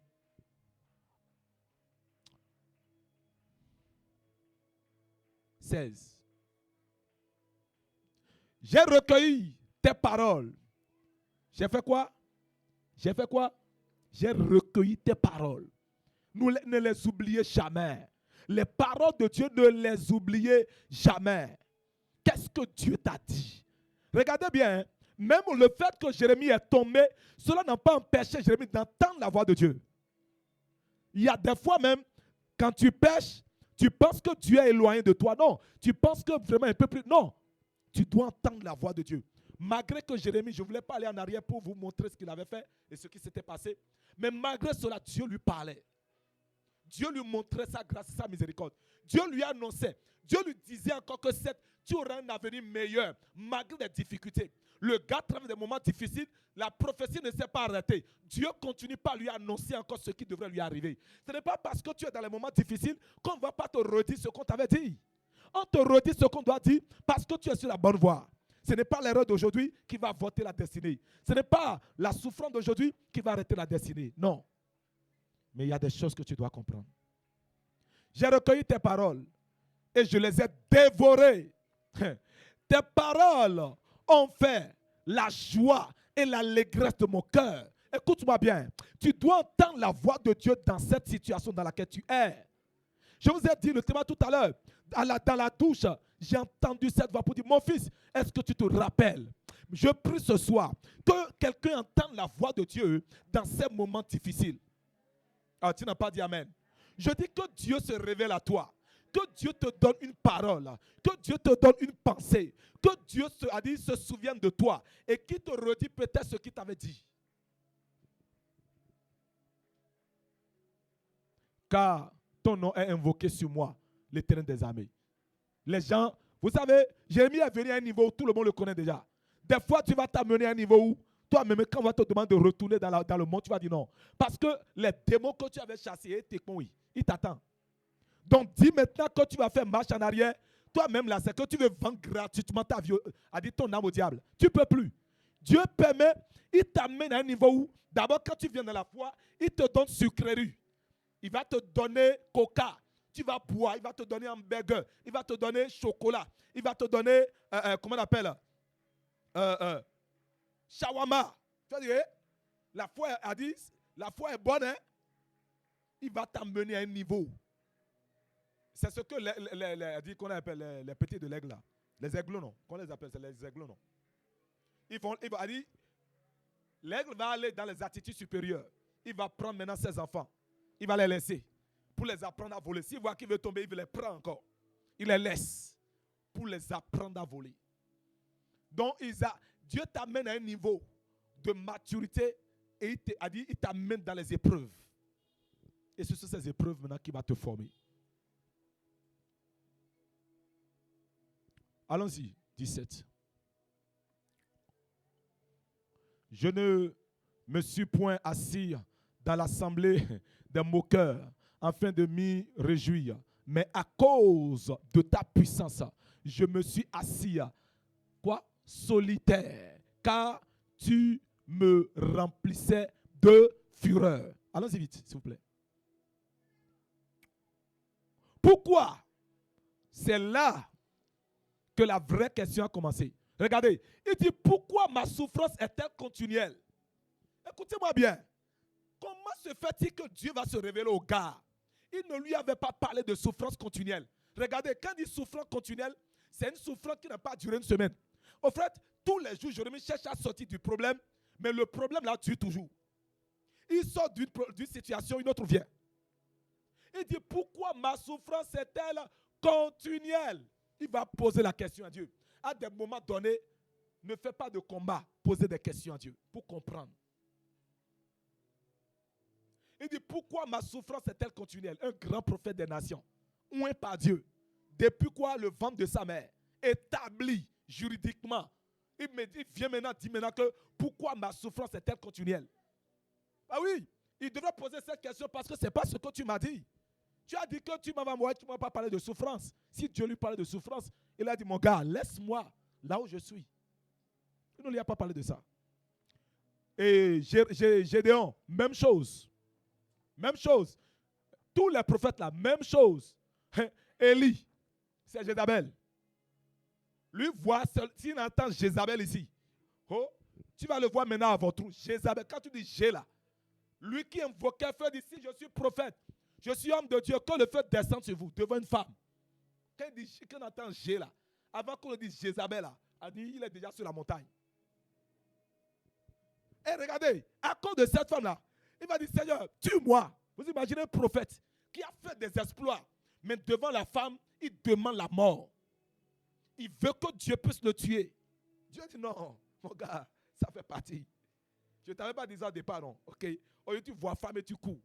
J'ai recueilli tes paroles. J'ai fait quoi? J'ai recueilli tes paroles. Ne les oubliez jamais. Les paroles de Dieu, ne les oubliez jamais. Qu'est-ce que Dieu t'a dit? Regardez bien, hein? Même le fait que Jérémie est tombé, cela n'a pas empêché Jérémie d'entendre la voix de Dieu. Il y a des fois même, quand tu pêches, tu penses que Dieu est éloigné de toi. Non, tu penses que vraiment un peu plus. Non, tu dois entendre la voix de Dieu. Malgré que Jérémie, je ne voulais pas aller en arrière pour vous montrer ce qu'il avait fait et ce qui s'était passé. Mais malgré cela, Dieu lui parlait. Dieu lui montrait sa grâce et sa miséricorde. Dieu lui annonçait. Dieu lui disait encore que tu auras un avenir meilleur malgré les difficultés. Le gars traverse des moments difficiles, la prophétie ne s'est pas arrêtée. Dieu continue par lui annoncer encore ce qui devrait lui arriver. Ce n'est pas parce que tu es dans les moments difficiles qu'on ne va pas te redire ce qu'on t'avait dit. On te redit ce qu'on doit dire parce que tu es sur la bonne voie. Ce n'est pas l'erreur d'aujourd'hui qui va voter la destinée. Ce n'est pas la souffrance d'aujourd'hui qui va arrêter la destinée. Non. Mais il y a des choses que tu dois comprendre. J'ai recueilli tes paroles et je les ai dévorées. Tes paroles ont fait la joie et l'allégresse de mon cœur. Écoute-moi bien. Tu dois entendre la voix de Dieu dans cette situation dans laquelle tu es. Je vous ai dit le témoin tout à l'heure. Dans la douche, j'ai entendu cette voix pour dire, mon fils, est-ce que tu te rappelles? Je prie ce soir que quelqu'un entende la voix de Dieu dans ces moments difficiles. Ah, tu n'as pas dit amen. Je dis que Dieu se révèle à toi. Que Dieu te donne une parole. Que Dieu te donne une pensée. Que Dieu se souvienne de toi. Et qu'il te redit peut-être ce qu'il t'avait dit. car ton nom est invoqué sur moi, l'Éternel des armées. Les gens, vous savez, Jérémie est venu à un niveau où tout le monde le connaît déjà. Des fois, tu vas t'amener à un niveau où toi-même, quand on va te demander de retourner dans le monde, tu vas dire non. Parce que les démons que tu avais chassés, ils t'attendent. Donc, dis maintenant que tu vas faire marche en arrière. Toi-même, là, c'est que tu veux vendre gratuitement ta vie, à dire ton âme au diable. Tu ne peux plus. Dieu permet, il t'amène à un niveau où, d'abord, quand tu viens dans la foi, il te donne sucrerie. Il va te donner coca. Tu vas boire. Il va te donner hamburger. Il va te donner chocolat. Il va te donner, comment on appelle, shawarma. Tu vas dire, la foi a dit, la foi est bonne, hein? Il va t'amener à un niveau. C'est ce que qu'on appelle les petits de l'aigle là. Les aiglons, non. Qu'on les appelle, c'est les aiglons, non. Il va dire, l'aigle va aller dans les attitudes supérieures. Il va prendre maintenant ses enfants. Il va les laisser pour les apprendre à voler. S'il voit qu'il veut tomber, il les prend encore. Il les laisse pour les apprendre à voler. Donc, Dieu t'amène à un niveau de maturité et il t'amène dans les épreuves. Et ce sont ces épreuves maintenant qui vont te former. Allons-y, 17. Je ne me suis point assis dans l'assemblée des moqueurs afin de m'y réjouir, mais à cause de ta puissance, je me suis assis, solitaire, car tu me remplissais de fureur. Allons-y vite, s'il vous plaît. Pourquoi? C'est là que la vraie question a commencé. Regardez, il dit pourquoi ma souffrance est-elle continuelle? Écoutez-moi bien. Comment se fait-il que Dieu va se révéler au gars? Il ne lui avait pas parlé de souffrance continuelle. Regardez, quand il dit souffrance continuelle, c'est une souffrance qui n'a pas duré une semaine. Au fait, tous les jours, Jérémie cherche à sortir du problème, mais le problème là dure toujours. Il sort d'une situation, une autre vient. Il dit pourquoi ma souffrance est-elle continuelle? Il va poser la question à Dieu. À des moments donnés, ne fais pas de combat, posez des questions à Dieu pour comprendre. Il dit pourquoi ma souffrance est-elle continuelle? Un grand prophète des nations, oint par Dieu, depuis quoi le ventre de sa mère, établi juridiquement. Il vient maintenant dire maintenant que pourquoi ma souffrance est-elle continuelle? Ah oui, il devrait poser cette question parce que ce n'est pas ce que tu m'as dit. Tu as dit que tu m'as envoyé, tu ne m'as pas parlé de souffrance. Si Dieu lui parlait de souffrance, il a dit, mon gars, laisse-moi là où je suis. Il ne lui a pas parlé de ça. Et Gédéon, même chose. Même chose. Tous les prophètes là, même chose. Élie, c'est Jézabel. Lui voit, s'il entend Jézabel ici, oh, tu vas le voir maintenant à votre trou. Jézabel, quand tu dis Jé là, lui qui invoquait feu dit, si je suis prophète, je suis homme de Dieu, que le feu descende sur vous, devant une femme. Quand on entend Jé là, avant qu'on le dise Jézabel là, il est déjà sur la montagne. Et regardez, à cause de cette femme là, il va dire, Seigneur, tue-moi. Vous imaginez un prophète qui a fait des exploits, mais devant la femme, il demande la mort. Il veut que Dieu puisse le tuer. Dieu dit non, mon gars, ça fait partie. Je ne t'avais pas dit ça au départ, non. Ok. Au lieu tu vois femme et tu cours.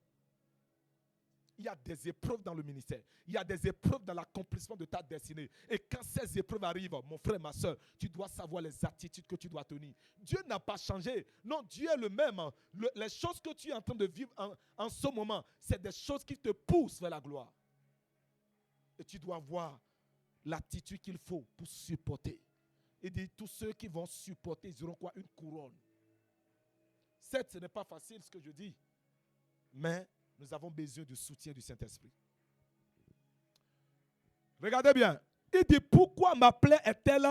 Il y a des épreuves dans le ministère. Il y a des épreuves dans l'accomplissement de ta destinée. Et quand ces épreuves arrivent, mon frère, ma soeur, tu dois savoir les attitudes que tu dois tenir. Dieu n'a pas changé. Non, Dieu est le même. Les choses que tu es en train de vivre en ce moment, c'est des choses qui te poussent vers la gloire. Et tu dois avoir l'attitude qu'il faut pour supporter. Il dit, tous ceux qui vont supporter, ils auront quoi? Une couronne. Certes, ce n'est pas facile ce que je dis, mais nous avons besoin du soutien du Saint-Esprit. Regardez bien. Il dit, pourquoi ma plaie est-elle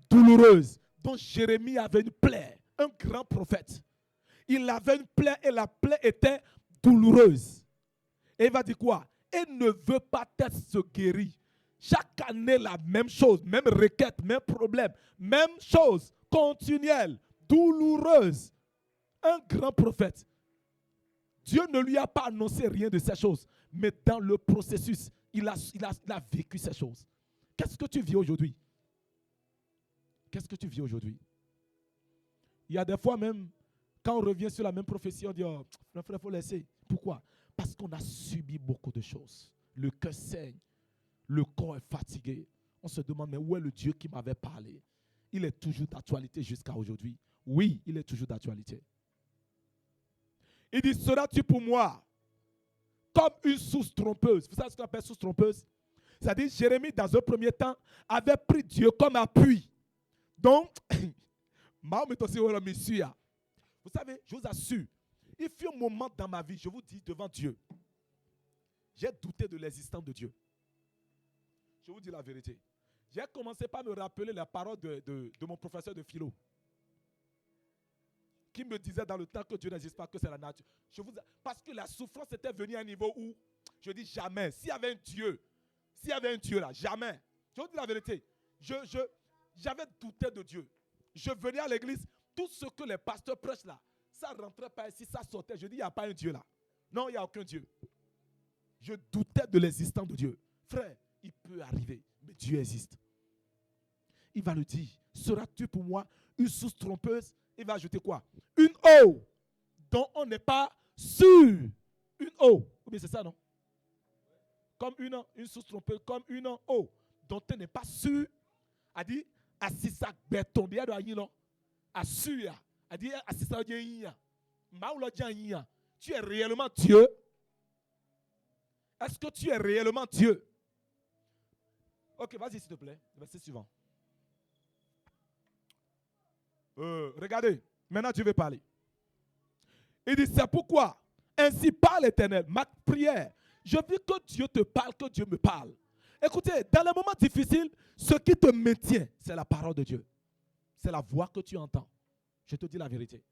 douloureuse? Donc Jérémie avait une plaie, un grand prophète. Il avait une plaie et la plaie était douloureuse. Et il va dire quoi? Il ne veut pas être se guérir. Chaque année, la même chose, même requête, même problème, même chose, continuelle, douloureuse. Un grand prophète. Dieu ne lui a pas annoncé rien de ces choses, mais dans le processus, il a vécu ces choses. Qu'est-ce que tu vis aujourd'hui? Qu'est-ce que tu vis aujourd'hui? Il y a des fois même, quand on revient sur la même prophétie, on dit, oh, mon frère, il faut laisser. Pourquoi? Parce qu'on a subi beaucoup de choses. Le cœur saigne. Le corps est fatigué. On se demande, mais où est le Dieu qui m'avait parlé? Il est toujours d'actualité jusqu'à aujourd'hui. Oui, il est toujours d'actualité. Il dit, seras-tu pour moi comme une source trompeuse? Vous savez ce qu'on appelle source trompeuse? C'est-à-dire, Jérémie, dans un premier temps, avait pris Dieu comme appui. Donc, vous savez, je vous assure, il fut un moment dans ma vie, je vous dis devant Dieu, j'ai douté de l'existence de Dieu. Je vous dis la vérité. J'ai commencé par me rappeler la parole de mon professeur de philo, qui me disait dans le temps que Dieu n'existe pas, que c'est la nature. Parce que la souffrance était venue à un niveau où, je dis jamais, s'il y avait un Dieu là, jamais. Je vous dis la vérité, j'avais douté de Dieu. Je venais à l'église, tout ce que les pasteurs prêchent là, ça ne rentrait pas ici, ça sortait. Je dis, il n'y a pas un Dieu là. Non, il n'y a aucun Dieu. Je doutais de l'existence de Dieu. Frère, il peut arriver, mais Dieu existe. Il va le dire, seras-tu pour moi une source trompeuse? Il va ajouter quoi? Une eau dont on n'est pas sûr. Une eau. Ou bien c'est ça, non? Comme une source trompeuse, comme une eau dont on n'est pas sûr. A dit, assisa béton, bien de aïe, non? Assure. A dit, assisa aïe. Tu es réellement Dieu? Est-ce que tu es réellement Dieu? Ok, vas-y s'il te plaît. Verset suivant. Regardez, maintenant Dieu veut parler. Il dit, c'est pourquoi, ainsi parle l'Éternel, ma prière. Je veux que Dieu te parle, que Dieu me parle. Écoutez, dans les moments difficiles, ce qui te maintient, c'est la parole de Dieu. C'est la voix que tu entends. Je te dis la vérité.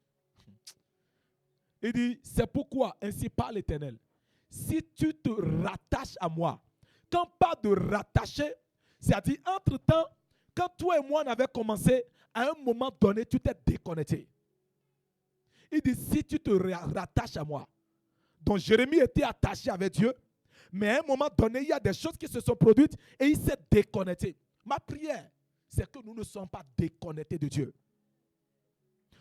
Il dit, c'est pourquoi, ainsi parle l'Éternel. Si tu te rattaches à moi, quand pas de rattacher, c'est-à-dire entre-temps, quand toi et moi on avait commencé, à un moment donné, tu t'es déconnecté. Il dit, si tu te rattaches à moi. Donc Jérémie était attaché avec Dieu, mais à un moment donné, il y a des choses qui se sont produites et il s'est déconnecté. Ma prière, c'est que nous ne sommes pas déconnectés de Dieu.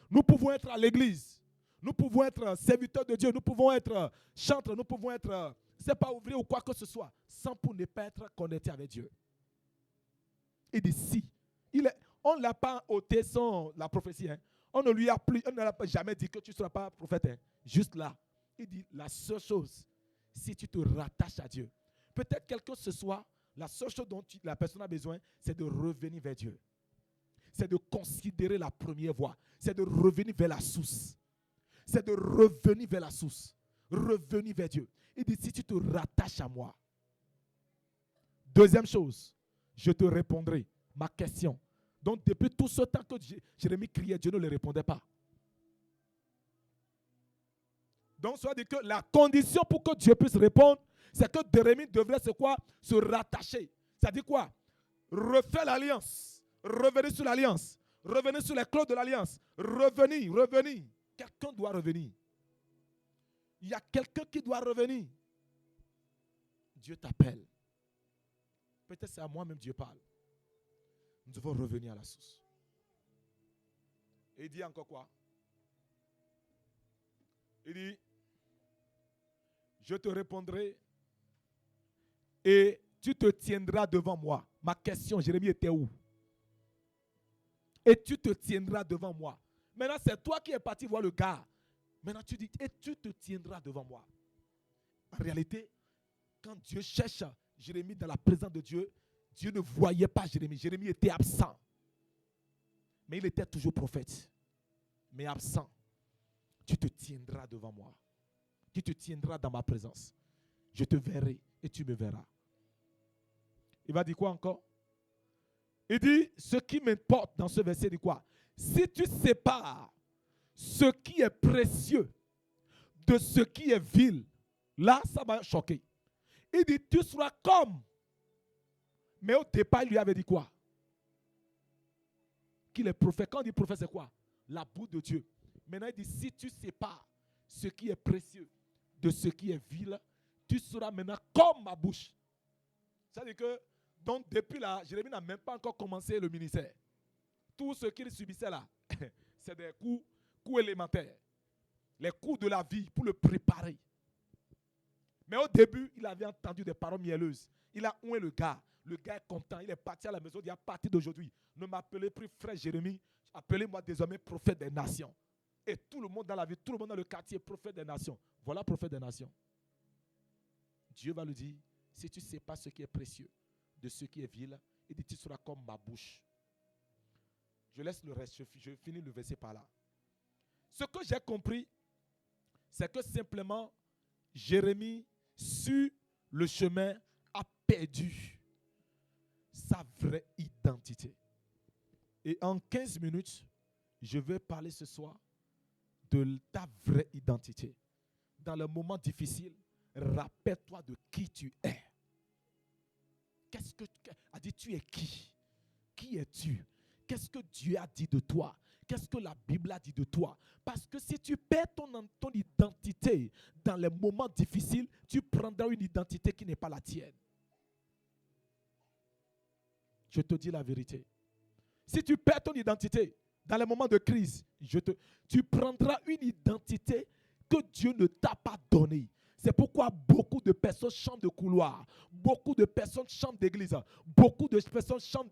Nous pouvons être à l'église, nous pouvons être serviteurs de Dieu, nous pouvons être chantres, nous pouvons être, c'est pas ouvrier ou quoi que ce soit, sans pour ne pas être connectés avec Dieu. Il dit si. On ne l'a pas ôté la prophétie. Hein. On ne lui a jamais dit que tu ne seras pas prophète. Hein. Juste là. Il dit la seule chose, si tu te rattaches à Dieu, peut-être quelque chose ce soir, la seule chose dont la personne a besoin, c'est de revenir vers Dieu. C'est de considérer la première voie. C'est de revenir vers la source. C'est de revenir vers la source. Revenir vers Dieu. Il dit si tu te rattaches à moi. Deuxième chose, je te répondrai. Ma question. Donc depuis tout ce temps que Jérémie criait, Dieu ne le répondait pas. Donc ça veut dire que la condition pour que Dieu puisse répondre, c'est que Jérémie devrait se rattacher. Ça dit quoi? Refaire l'alliance. Revenir sur l'alliance. Revenir sur les clauses de l'alliance. Revenir. Quelqu'un doit revenir. Il y a quelqu'un qui doit revenir. Dieu t'appelle. Peut-être c'est à moi-même Dieu parle. Nous devons revenir à la source. Et il dit encore quoi? Il dit, je te répondrai et tu te tiendras devant moi. Ma question, Jérémie, était où? Et tu te tiendras devant moi. Maintenant, c'est toi qui es parti voir le gars. Maintenant, tu dis, et tu te tiendras devant moi. En réalité, quand Dieu cherche Jérémie dans la présence de Dieu, Dieu ne voyait pas Jérémie. Jérémie était absent. Mais il était toujours prophète. Mais absent. Tu te tiendras devant moi. Tu te tiendras dans ma présence. Je te verrai et tu me verras. Il va dire quoi encore? Il dit, ce qui m'importe dans ce verset, il dit quoi? Si tu sépares ce qui est précieux de ce qui est vil, là, ça m'a choqué. Il dit, tu seras comme. Mais au départ, il lui avait dit quoi? Qu'il est prophète. Quand on dit prophète, c'est quoi? La bouche de Dieu. Maintenant, il dit, si tu sépares ce qui est précieux de ce qui est vil, tu seras maintenant comme ma bouche. C'est-à-dire que, donc depuis là, Jérémie n'a même pas encore commencé le ministère. Tout ce qu'il subissait là, c'est des coups élémentaires. Les coups de la vie pour le préparer. Mais au début, il avait entendu des paroles mielleuses. Il a oué le gars. Le gars est content. Il est parti à la maison. Il dit, à partir d'aujourd'hui, ne m'appelez plus frère Jérémie. Appelez-moi désormais prophète des nations. Et tout le monde dans la ville, tout le monde dans le quartier, prophète des nations. Voilà prophète des nations. Dieu va lui dire, si tu ne sais pas ce qui est précieux de ce qui est vil, il dit, tu seras comme ma bouche. Je laisse le reste, je finis le verset par là. Ce que j'ai compris, c'est que simplement, Jérémie, sur le chemin, a perdu sa vraie identité. Et en 15 minutes, je vais parler ce soir de ta vraie identité. Dans le moment difficile, rappelle-toi de qui tu es. Qu'est-ce que a dit, tu es qui? Qui es-tu? Qu'est-ce que Dieu a dit de toi? Qu'est-ce que la Bible a dit de toi? Parce que si tu perds ton identité dans les moments difficiles, tu prendras une identité qui n'est pas la tienne. Je te dis la vérité. Si tu perds ton identité dans les moments de crise, tu prendras une identité que Dieu ne t'a pas donnée. C'est pourquoi beaucoup de personnes chantent de couloir, beaucoup de personnes chantent d'église, beaucoup de personnes chantent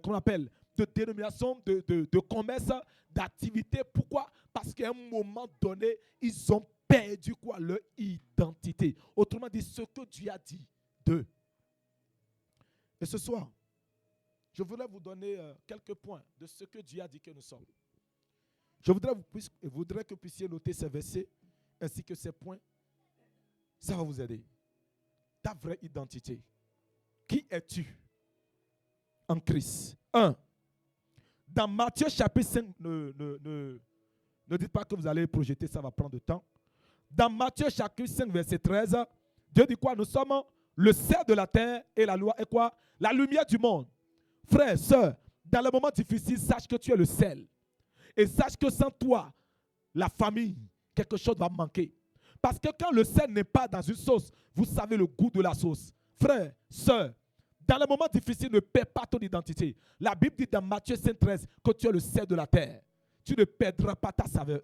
qu'on appelle de dénomination, de commerce, d'activité. Pourquoi? Parce qu'à un moment donné, ils ont perdu quoi? Leur identité. Autrement dit, ce que Dieu a dit d'eux. Et ce soir, je voudrais vous donner quelques points de ce que Dieu a dit que nous sommes. Je voudrais que vous puissiez noter ces versets ainsi que ces points. Ça va vous aider. Ta vraie identité. Qui es-tu en Christ? 1. Dans Matthieu chapitre 5, ne dites pas que vous allez projeter, ça va prendre du temps. Dans Matthieu chapitre 5, verset 13, Dieu dit quoi? Nous sommes le sel de la terre et la loi est quoi? La lumière du monde. Frère, sœur, dans les moments difficiles, sache que tu es le sel. Et sache que sans toi, la famille, quelque chose va manquer. Parce que quand le sel n'est pas dans une sauce, vous savez le goût de la sauce. Frère, sœur, dans les moments difficiles, ne perds pas ton identité. La Bible dit dans Matthieu 5,13 que tu es le sel de la terre. Tu ne perdras pas ta saveur.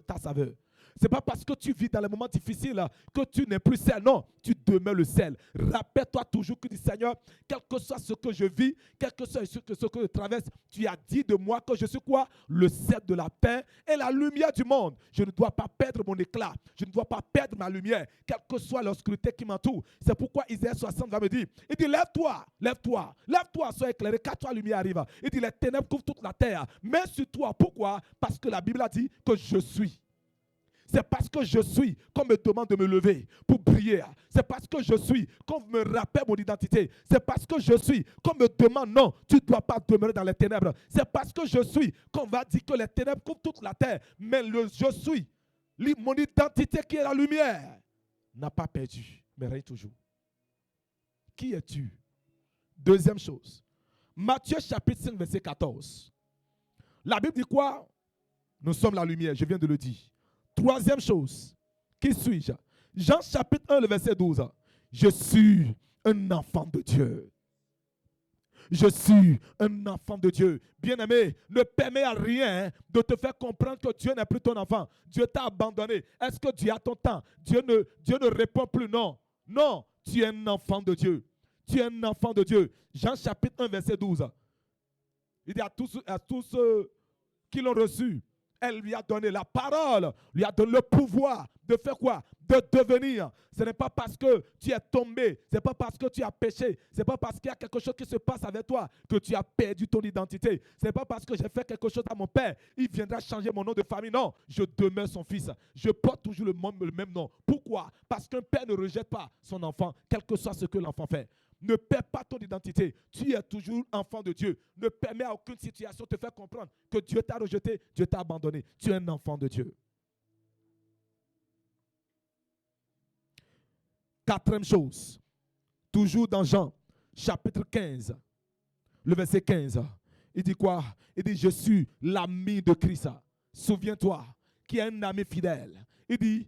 Ce n'est pas parce que tu vis dans les moments difficiles que tu n'es plus sel. Non, tu demeures le sel. Rappelle-toi toujours que du Seigneur, quel que soit ce que je vis, quel que soit ce que je traverse, tu as dit de moi que je suis quoi? Le sel de la terre et la lumière du monde. Je ne dois pas perdre mon éclat. Je ne dois pas perdre ma lumière, quelle que soit l'obscurité qui m'entoure. C'est pourquoi Isaïe 60 va me dire, il dit, lève-toi, lève-toi, lève-toi, sois éclairé, car toi la lumière arrive. Il dit, les ténèbres couvrent toute la terre. Mais sur toi, pourquoi? Parce que la Bible a dit que je suis. C'est parce que je suis qu'on me demande de me lever pour prier. C'est parce que je suis qu'on me rappelle mon identité. C'est parce que je suis qu'on me demande non, tu ne dois pas demeurer dans les ténèbres. C'est parce que je suis qu'on va dire que les ténèbres couvrent toute la terre. Mais le je suis, mon identité qui est la lumière, n'a pas perdu, mais règne toujours. Qui es-tu? Deuxième chose. Matthieu chapitre 5, verset 14. La Bible dit quoi? Nous sommes la lumière, je viens de le dire. Troisième chose, qui suis-je? Jean chapitre 1, le verset 12. Je suis un enfant de Dieu. Je suis un enfant de Dieu. Bien-aimé, ne permets à rien de te faire comprendre que Dieu n'est plus ton enfant. Dieu t'a abandonné. Est-ce que Dieu a ton temps? Dieu ne répond plus. Non. Non, tu es un enfant de Dieu. Tu es un enfant de Dieu. Jean chapitre 1, verset 12. Il dit à tous ceux qui l'ont reçu, elle lui a donné la parole, lui a donné le pouvoir de faire quoi? De devenir. Ce n'est pas parce que tu es tombé, ce n'est pas parce que tu as péché, ce n'est pas parce qu'il y a quelque chose qui se passe avec toi que tu as perdu ton identité. Ce n'est pas parce que j'ai fait quelque chose à mon père, il viendra changer mon nom de famille. Non, je demeure son fils. Je porte toujours le même nom. Pourquoi? Parce qu'un père ne rejette pas son enfant, quel que soit ce que l'enfant fait. Ne perds pas ton identité. Tu es toujours enfant de Dieu. Ne permets à aucune situation de te faire comprendre que Dieu t'a rejeté, Dieu t'a abandonné. Tu es un enfant de Dieu. Quatrième chose, toujours dans Jean, chapitre 15, le verset 15. Il dit quoi? Il dit, je suis l'ami de Christ. Souviens-toi, qui est un ami fidèle. Il dit,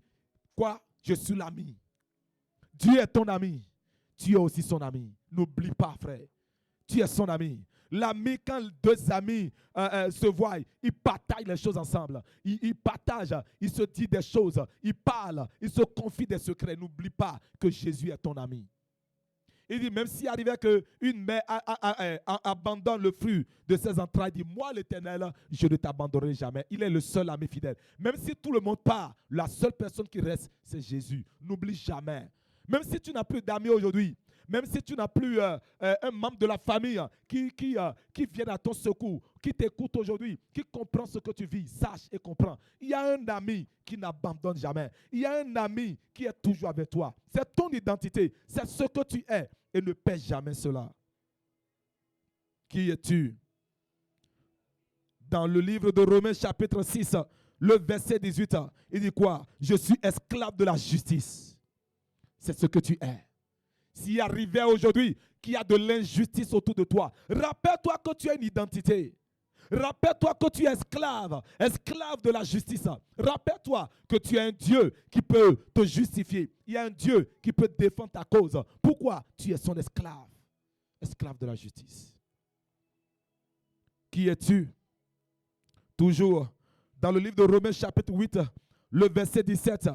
quoi? Je suis l'ami. Dieu est ton ami. Tu es aussi son ami. N'oublie pas, frère. Tu es son ami. L'ami, quand deux amis se voient, ils partagent les choses ensemble. Ils partagent, ils se disent des choses, ils parlent, ils se confient des secrets. N'oublie pas que Jésus est ton ami. Il dit, même s'il arrivait qu'une mère abandonne le fruit de ses entrailles, il dit, moi l'Éternel, je ne t'abandonnerai jamais. Il est le seul ami fidèle. Même si tout le monde part, la seule personne qui reste, c'est Jésus. N'oublie jamais. Même si tu n'as plus d'amis aujourd'hui, même si tu n'as plus un membre de la famille qui vient à ton secours, qui t'écoute aujourd'hui, qui comprend ce que tu vis, sache et comprends. Il y a un ami qui n'abandonne jamais. Il y a un ami qui est toujours avec toi. C'est ton identité. C'est ce que tu es. Et ne perds jamais cela. Qui es-tu? Dans le livre de Romains chapitre 6, le verset 18, il dit quoi? Je suis esclave de la justice. C'est ce que tu es. S'il arrivait aujourd'hui qu'il y a de l'injustice autour de toi, rappelle-toi que tu as une identité. Rappelle-toi que tu es esclave, esclave de la justice. Rappelle-toi que tu as un Dieu qui peut te justifier. Il y a un Dieu qui peut défendre ta cause. Pourquoi? Tu es son esclave, esclave de la justice. Qui es-tu? Toujours dans le livre de Romains chapitre 8, le verset 17,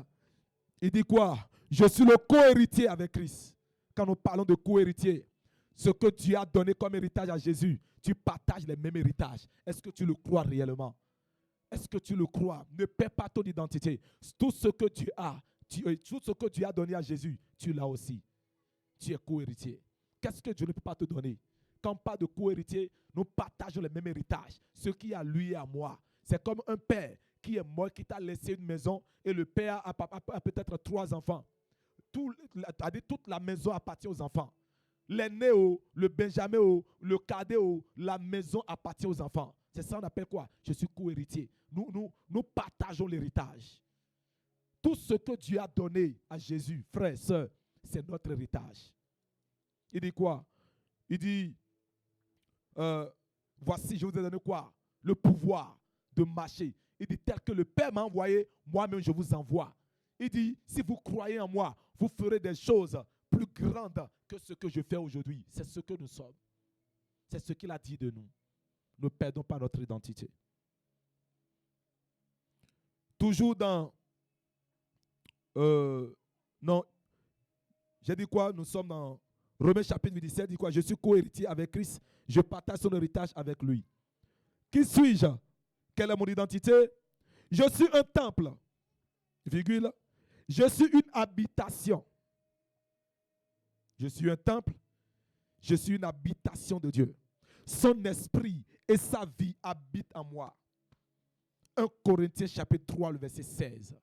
il dit quoi? Je suis le co-héritier avec Christ. Quand nous parlons de co-héritier, ce que Dieu a donné comme héritage à Jésus, tu partages les mêmes héritages. Est-ce que tu le crois réellement? Est-ce que tu le crois? Ne perds pas ton identité. Tout ce que tu as, tout ce que Dieu a donné à Jésus, tu l'as aussi. Tu es co-héritier. Qu'est-ce que Dieu ne peut pas te donner? Quand on parle de co-héritier, nous partageons les mêmes héritages. Ce qui est à lui et à moi. C'est comme un père qui est mort, qui t'a laissé une maison et le père a peut-être 3 enfants. Toute la maison appartient aux enfants. L'aîné, le benjamin, le cadet, la maison appartient aux enfants. C'est ça qu'on appelle quoi? Je suis co-héritier. Nous partageons l'héritage. Tout ce que Dieu a donné à Jésus, frères et sœurs, c'est notre héritage. Il dit quoi? Il dit, voici, je vous ai donné quoi? Le pouvoir de marcher. Il dit, tel que le Père m'a envoyé, moi-même je vous envoie. Il dit, si vous croyez en moi, vous ferez des choses plus grandes que ce que je fais aujourd'hui. C'est ce que nous sommes. C'est ce qu'il a dit de nous. Ne perdons pas notre identité. Toujours dans... non, j'ai dit quoi? Nous sommes dans Romains chapitre 17, dit quoi? Je suis co-héritier avec Christ. Je partage son héritage avec lui. Qui suis-je? Quelle est mon identité? Je suis un temple. Virgule. Je suis une habitation. Je suis un temple. Je suis une habitation de Dieu. Son esprit et sa vie habitent en moi. 1 Corinthiens chapitre 3, le verset 16.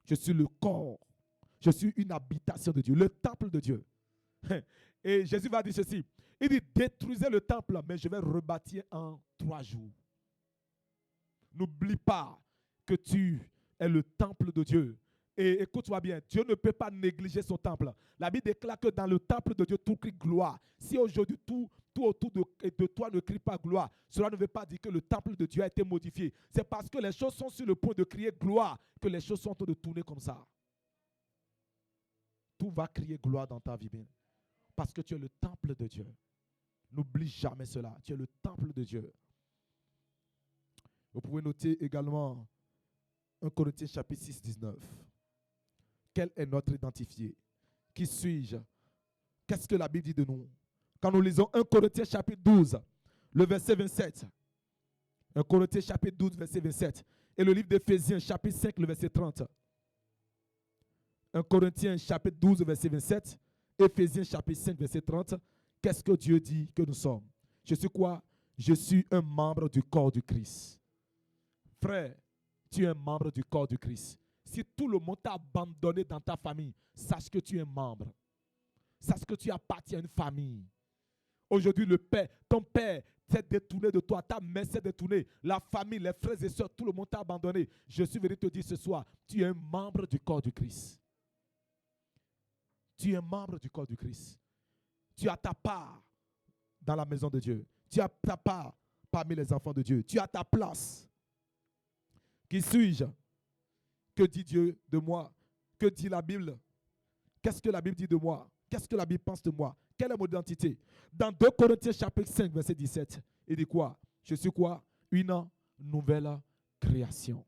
Je suis le corps. Je suis une habitation de Dieu, le temple de Dieu. Et Jésus va dire ceci. Il dit, détruisez le temple, mais je vais rebâtir en 3 jours. N'oublie pas que tu es le temple de Dieu. Et écoute-moi bien, Dieu ne peut pas négliger son temple. La Bible déclare que dans le temple de Dieu, tout crie gloire. Si aujourd'hui tout autour de toi ne crie pas gloire, cela ne veut pas dire que le temple de Dieu a été modifié. C'est parce que les choses sont sur le point de crier gloire que les choses sont en train de tourner comme ça. Tout va crier gloire dans ta vie, bien. Parce que tu es le temple de Dieu. N'oublie jamais cela. Tu es le temple de Dieu. Vous pouvez noter également 1 Corinthiens chapitre 6, 19. Quel est notre identifié? Qui suis-je? Qu'est-ce que la Bible dit de nous? Quand nous lisons 1 Corinthiens chapitre 12, le verset 27. 1 Corinthiens chapitre 12, verset 27. Et le livre d'Éphésiens chapitre 5, le verset 30. 1 Corinthiens chapitre 12, verset 27. Éphésiens chapitre 5, verset 30. Qu'est-ce que Dieu dit que nous sommes? Je suis quoi? Je suis un membre du corps du Christ. Frère, tu es un membre du corps du Christ. Si tout le monde t'a abandonné dans ta famille, sache que tu es un membre. Sache que tu appartiens à une famille. Aujourd'hui, ton père s'est détourné de toi, ta mère s'est détournée, la famille, les frères et sœurs, tout le monde t'a abandonné. Je suis venu te dire ce soir, tu es un membre du corps du Christ. Tu es un membre du corps du Christ. Tu as ta part dans la maison de Dieu. Tu as ta part parmi les enfants de Dieu. Tu as ta place. Qui suis-je? Que dit Dieu de moi? Que dit la Bible? Qu'est-ce que la Bible dit de moi? Qu'est-ce que la Bible pense de moi? quelle est mon identité? Dans 2 Corinthiens chapitre 5, verset 17, il dit quoi? Je suis quoi? Une nouvelle création.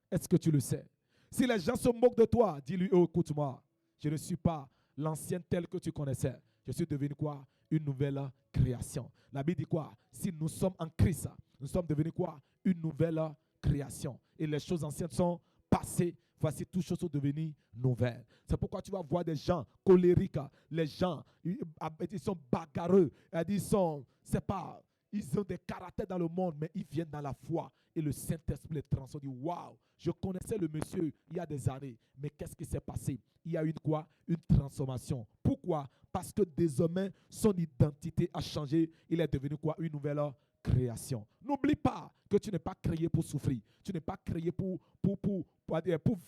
Est-ce que tu le sais? Si les gens se moquent de toi, dis-lui, oh, écoute-moi, je ne suis pas l'ancienne telle que tu connaissais. Je suis devenu quoi? Une nouvelle création. La Bible dit quoi? Si nous sommes en Christ, nous sommes devenus quoi? Une nouvelle création. Et les choses anciennes sont passées. Voici, toutes choses sont devenues nouvelles. C'est pourquoi tu vas voir des gens colériques. Les gens, ils sont bagarreux. Ils ont des caractères dans le monde, mais ils viennent dans la foi. Et le Saint-Esprit les transforme. Il dit, waouh, je connaissais le monsieur il y a des années. Mais qu'est-ce qui s'est passé? Il y a eu quoi? Une transformation. Pourquoi? Parce que désormais, son identité a changé. Il est devenu quoi? Une nouvelle création. N'oublie pas que tu n'es pas créé pour souffrir. Tu n'es pas créé pour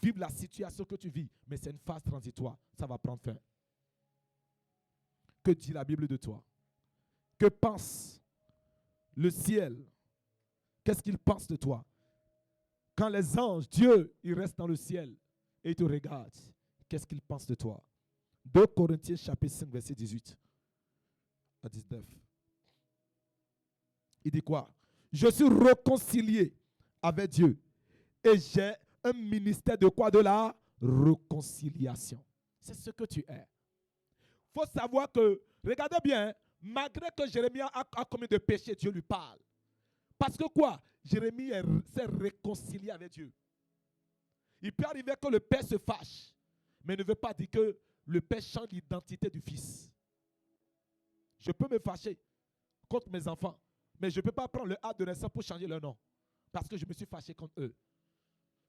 vivre la situation que tu vis. Mais c'est une phase transitoire. Ça va prendre fin. Que dit la Bible de toi? Que pense le ciel? Qu'est-ce qu'il pense de toi? Quand les anges, Dieu, il reste dans le ciel et il te regarde, qu'est-ce qu'il pense de toi? 2 Corinthiens chapitre 5, verset 18 à 19. Il dit quoi? Je suis réconcilié avec Dieu et j'ai un ministère de quoi? De la réconciliation. C'est ce que tu es. Il faut savoir que, regardez bien, malgré que Jérémie a commis de péchés, Dieu lui parle. Parce que quoi? Jérémie s'est réconcilié avec Dieu. Il peut arriver que le père se fâche, mais ne veut pas dire que le père change l'identité du fils. Je peux me fâcher contre mes enfants, mais je ne peux pas prendre le acte de naissance pour changer leur nom, parce que je me suis fâché contre eux.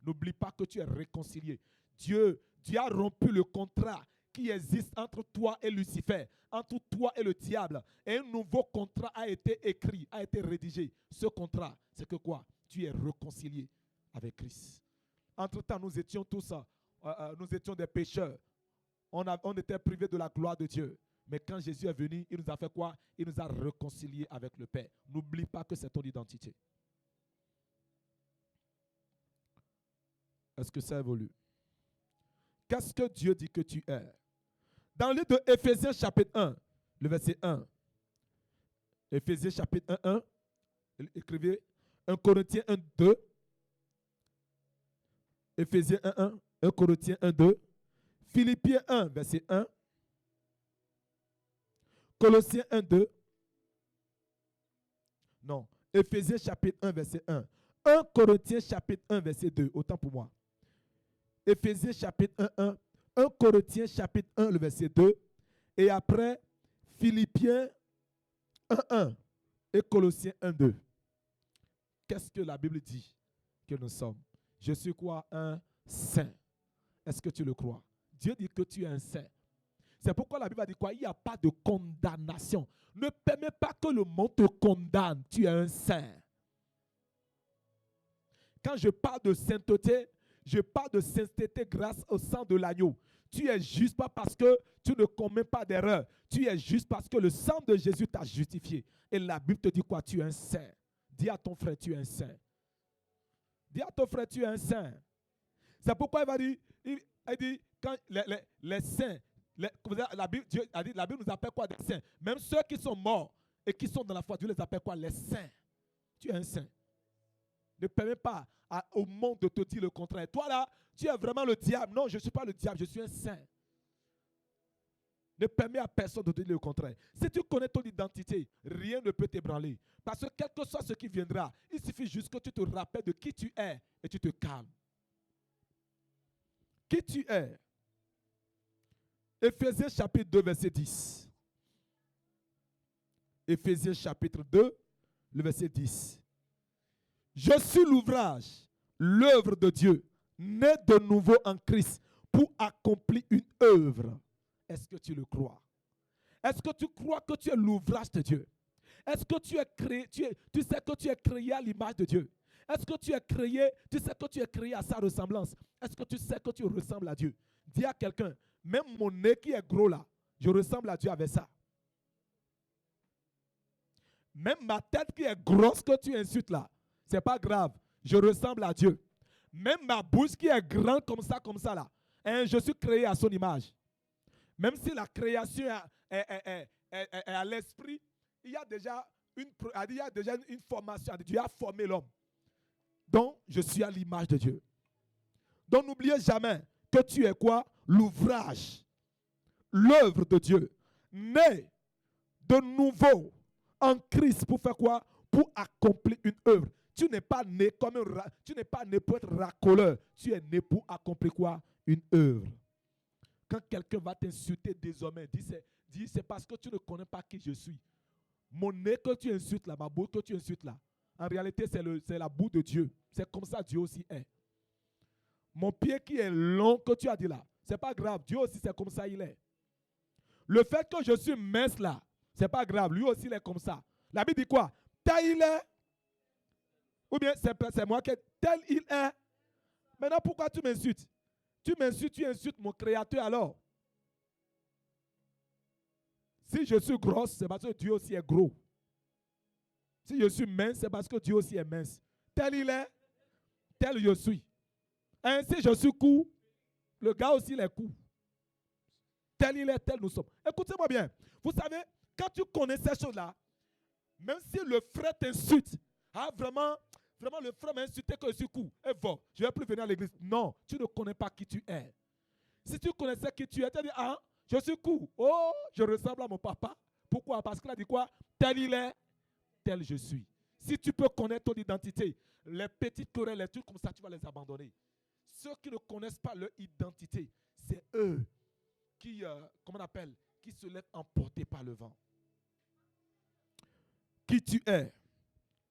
N'oublie pas que tu es réconcilié. Dieu a rompu le contrat qui existe entre toi et Lucifer, entre toi et le diable. Et un nouveau contrat a été écrit, a été rédigé. Ce contrat, c'est que quoi? Tu es réconcilié avec Christ. Entre-temps, nous étions tous, nous étions des pécheurs. On était privés de la gloire de Dieu. Mais quand Jésus est venu, il nous a fait quoi? Il nous a réconciliés avec le Père. N'oublie pas que c'est ton identité. Est-ce que ça évolue? Qu'est-ce que Dieu dit que tu es? Dans le livre de Éphésiens chapitre 1, le verset 1. Éphésiens chapitre 1, écrivez 1 Corinthiens 1, 2. Éphésiens 1, 1 Corinthiens 1, 2. Philippiens 1, verset 1. Colossiens 1, 2. Non, Éphésiens chapitre 1, verset 1. 1 Corinthiens chapitre 1, verset 2. Autant pour moi. Éphésiens chapitre 1, 1. 1 Corinthiens chapitre 1, le verset 2. Et après, Philippiens 1, 1. Et Colossiens 1, 2. Qu'est-ce que la Bible dit que nous sommes? Je suis quoi? Un saint. Est-ce que tu le crois? Dieu dit que tu es un saint. C'est pourquoi la Bible a dit quoi? Il n'y a pas de condamnation. Ne permets pas que le monde te condamne. Tu es un saint. Quand je parle de sainteté, je parle de sainteté grâce au sang de l'agneau. Tu es juste pas parce que tu ne commets pas d'erreur. Tu es juste parce que le sang de Jésus t'a justifié. Et la Bible te dit quoi? Tu es un saint. Dis à ton frère, tu es un saint. Dis à ton frère, tu es un saint. C'est pourquoi il va dire, il dit, quand les saints, la Bible nous appelle quoi? Des saints. Même ceux qui sont morts et qui sont dans la foi, Dieu les appelle quoi? Les saints. Tu es un saint. Ne permets pas au monde de te dire le contraire. Toi là, tu es vraiment le diable. Non, je ne suis pas le diable, je suis un saint. Ne permets à personne de te dire le contraire. Si tu connais ton identité, rien ne peut t'ébranler. Parce que quel que soit ce qui viendra, il suffit juste que tu te rappelles de qui tu es et tu te calmes. Qui tu es? Éphésiens chapitre 2, verset 10. Éphésiens chapitre 2, le verset 10. Je suis l'ouvrage, l'œuvre de Dieu, né de nouveau en Christ pour accomplir une œuvre. Est-ce que tu le crois? Est-ce que tu crois que tu es l'ouvrage de Dieu? Est-ce que tu es créé, tu sais que tu es créé à l'image de Dieu? Est-ce que tu es créé, tu sais que tu es créé à sa ressemblance? Est-ce que tu sais que tu ressembles à Dieu? Dis à quelqu'un, même mon nez qui est gros là, je ressemble à Dieu avec ça. Même ma tête qui est grosse que tu insultes là, c'est pas grave, je ressemble à Dieu. Même ma bouche qui est grande comme ça là, hein, je suis créé à son image. Même si la création est à l'esprit, il y a déjà une formation. Dieu a formé l'homme. Donc, je suis à l'image de Dieu. Donc, n'oubliez jamais que tu es quoi? L'ouvrage, l'œuvre de Dieu, né de nouveau en Christ pour faire quoi? Pour accomplir une œuvre. Tu n'es pas né tu n'es pas né pour être racoleur. Tu es né pour accomplir quoi? Une œuvre. Quand quelqu'un va t'insulter désormais, dis c'est parce que tu ne connais pas qui je suis. Mon nez que tu insultes là, ma bouche que tu insultes là, en réalité c'est la boue de Dieu. C'est comme ça Dieu aussi est. Mon pied qui est long que tu as dit là, c'est pas grave. Dieu aussi c'est comme ça il est. Le fait que je suis mince là, c'est pas grave. Lui aussi il est comme ça. La Bible dit quoi? Tel il est. Ou bien c'est moi qui tel il est. Maintenant pourquoi tu m'insultes? Tu m'insultes, tu insultes mon créateur alors. Si je suis grosse, c'est parce que Dieu aussi est gros. Si je suis mince, c'est parce que Dieu aussi est mince. Tel il est, tel je suis. Et si je suis court, le gars aussi il est court. Tel il est, tel nous sommes. Écoutez-moi bien. Vous savez, quand tu connais ces choses-là, même si le frère t'insulte, vraiment le frère m'a insulté que je suis court. Et bon, je ne vais plus venir à l'église. Non, tu ne connais pas qui tu es. Si tu connaissais qui tu es, tu vas dire, je suis court. Oh, je ressemble à mon papa. Pourquoi? Parce qu'il a dit quoi? Tel il est, tel je suis. Si tu peux connaître ton identité, les petites querelles, les trucs comme ça, tu vas les abandonner. Ceux qui ne connaissent pas leur identité, c'est eux qui, comment on appelle, qui se laissent emporter par le vent. Qui tu es?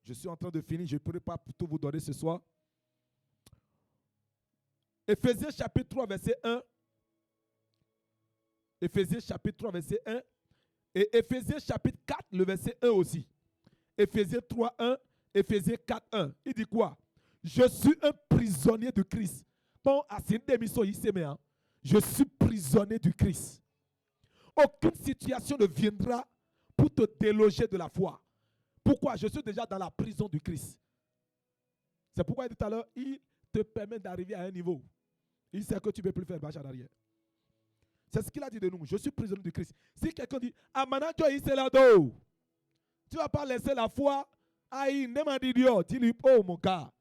Je suis en train de finir, je ne pourrai pas tout vous donner ce soir. Éphésiens chapitre 3, verset 1. Éphésiens chapitre 3, verset 1. Et Éphésiens chapitre 4, le verset 1 aussi. Éphésiens 3, 1. Éphésiens 4, 1. Il dit quoi? Je suis un prisonnier de Christ. Bon, c'est une démission ici, mais je suis prisonnier du Christ. Aucune situation ne viendra pour te déloger de la foi. Pourquoi? Je suis déjà dans la prison du Christ. C'est pourquoi il dit tout à l'heure, il te permet d'arriver à un niveau. Il sait que tu ne peux plus faire marche en arrière. C'est ce qu'il a dit de nous. Je suis prisonnier du Christ. Si quelqu'un dit, maintenant tu es là, tu ne vas pas laisser la foi. Dis-lui, oh mon gars,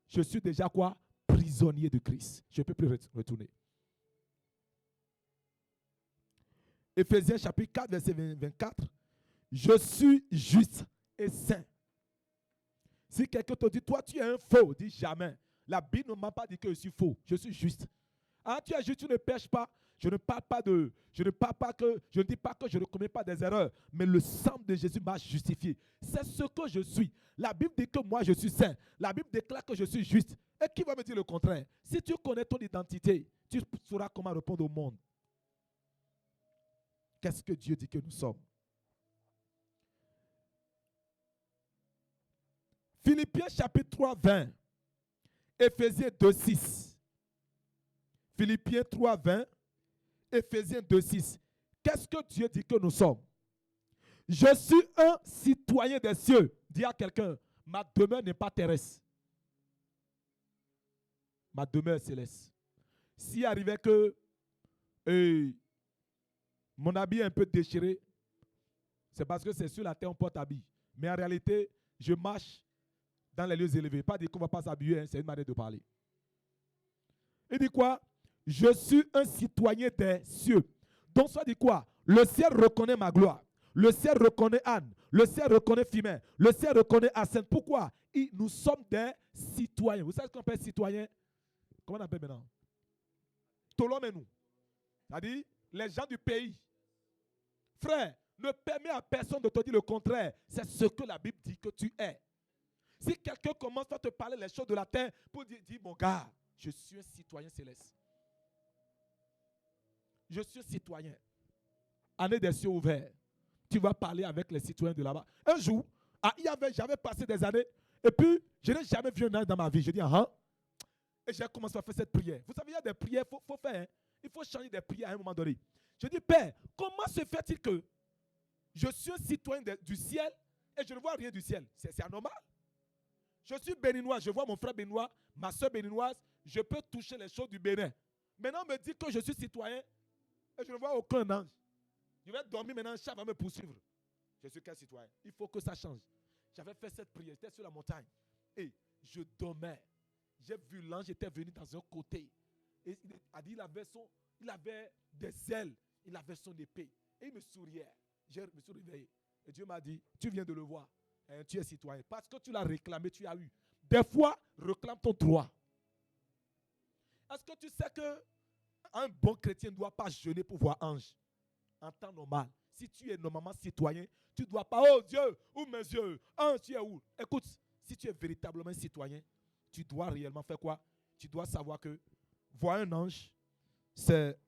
je suis déjà quoi? Prisonnier de Christ. Je ne peux plus retourner. Éphésiens chapitre 4, verset 24. Je suis juste et saint. Si quelqu'un te dit, toi tu es un faux, dis jamais. La Bible ne m'a pas dit que je suis faux. Je suis juste. Tu es juste, tu ne pêches pas. Je ne dis pas que je ne commets pas des erreurs, mais le sang de Jésus m'a justifié. C'est ce que je suis. La Bible dit que moi je suis saint. La Bible déclare que je suis juste. Et qui va me dire le contraire? Si tu connais ton identité, tu sauras comment répondre au monde. Qu'est-ce que Dieu dit que nous sommes? Philippiens chapitre 3, 20. Éphésiens 2, 6. Philippiens 3, 20. Éphésiens 2, 6. Qu'est-ce que Dieu dit que nous sommes? Je suis un citoyen des cieux. Dis à quelqu'un, ma demeure n'est pas terrestre. Ma demeure est céleste. S'il arrivait que mon habit est un peu déchiré, c'est parce que c'est sur la terre on porte habit. Mais en réalité, je marche dans les lieux élevés. Pas dire qu'on ne va pas s'habiller, c'est une manière de parler. Il dit quoi? Je suis un citoyen des cieux. Donc ça dit quoi? Le ciel reconnaît ma gloire. Le ciel reconnaît Anne. Le ciel reconnaît Phimère. Le ciel reconnaît Arsène. Pourquoi? Nous sommes des citoyens. Vous savez ce qu'on appelle citoyen? Comment on appelle maintenant? Tolomenou. C'est-à-dire les gens du pays. Frère, ne permets à personne de te dire le contraire. C'est ce que la Bible dit que tu es. Si quelqu'un commence à te parler les choses de la terre pour dire mon gars, je suis un citoyen céleste. Je suis un citoyen. Année des cieux ouverts. Tu vas parler avec les citoyens de là-bas. Un jour, j'avais passé des années et puis je n'ai jamais vu un ange dans ma vie. Je dis, et j'ai commencé à faire cette prière. Vous savez, il y a des prières, il faut faire. Il faut changer des prières à un moment donné. Je dis, Père, comment se fait-il que je suis un citoyen du ciel et je ne vois rien du ciel? C'est anormal. Je suis béninois, je vois mon frère béninois, ma soeur béninoise, je peux toucher les choses du Bénin. Maintenant, on me dit que je suis citoyen et je ne vois aucun ange. Je vais dormir maintenant, un chat va me poursuivre. Je suis quel citoyen? Il faut que ça change. J'avais fait cette prière, j'étais sur la montagne. Et je dormais. J'ai vu l'ange était venu dans un côté. Et il a dit il avait des ailes, il avait son épée. Et il me souriait. Je me suis réveillé. Et Dieu m'a dit, tu viens de le voir. Hein, tu es citoyen. Parce que tu l'as réclamé, tu as eu. Des fois, réclame ton droit. Est-ce que tu sais qu'un bon chrétien ne doit pas jeûner pour voir ange? En temps normal. Si tu es normalement citoyen, tu ne dois pas, oh Dieu, ouvre mes yeux. Ange, tu es où? Écoute, si tu es véritablement citoyen, tu dois réellement faire quoi? Tu dois savoir que voir un ange, c'est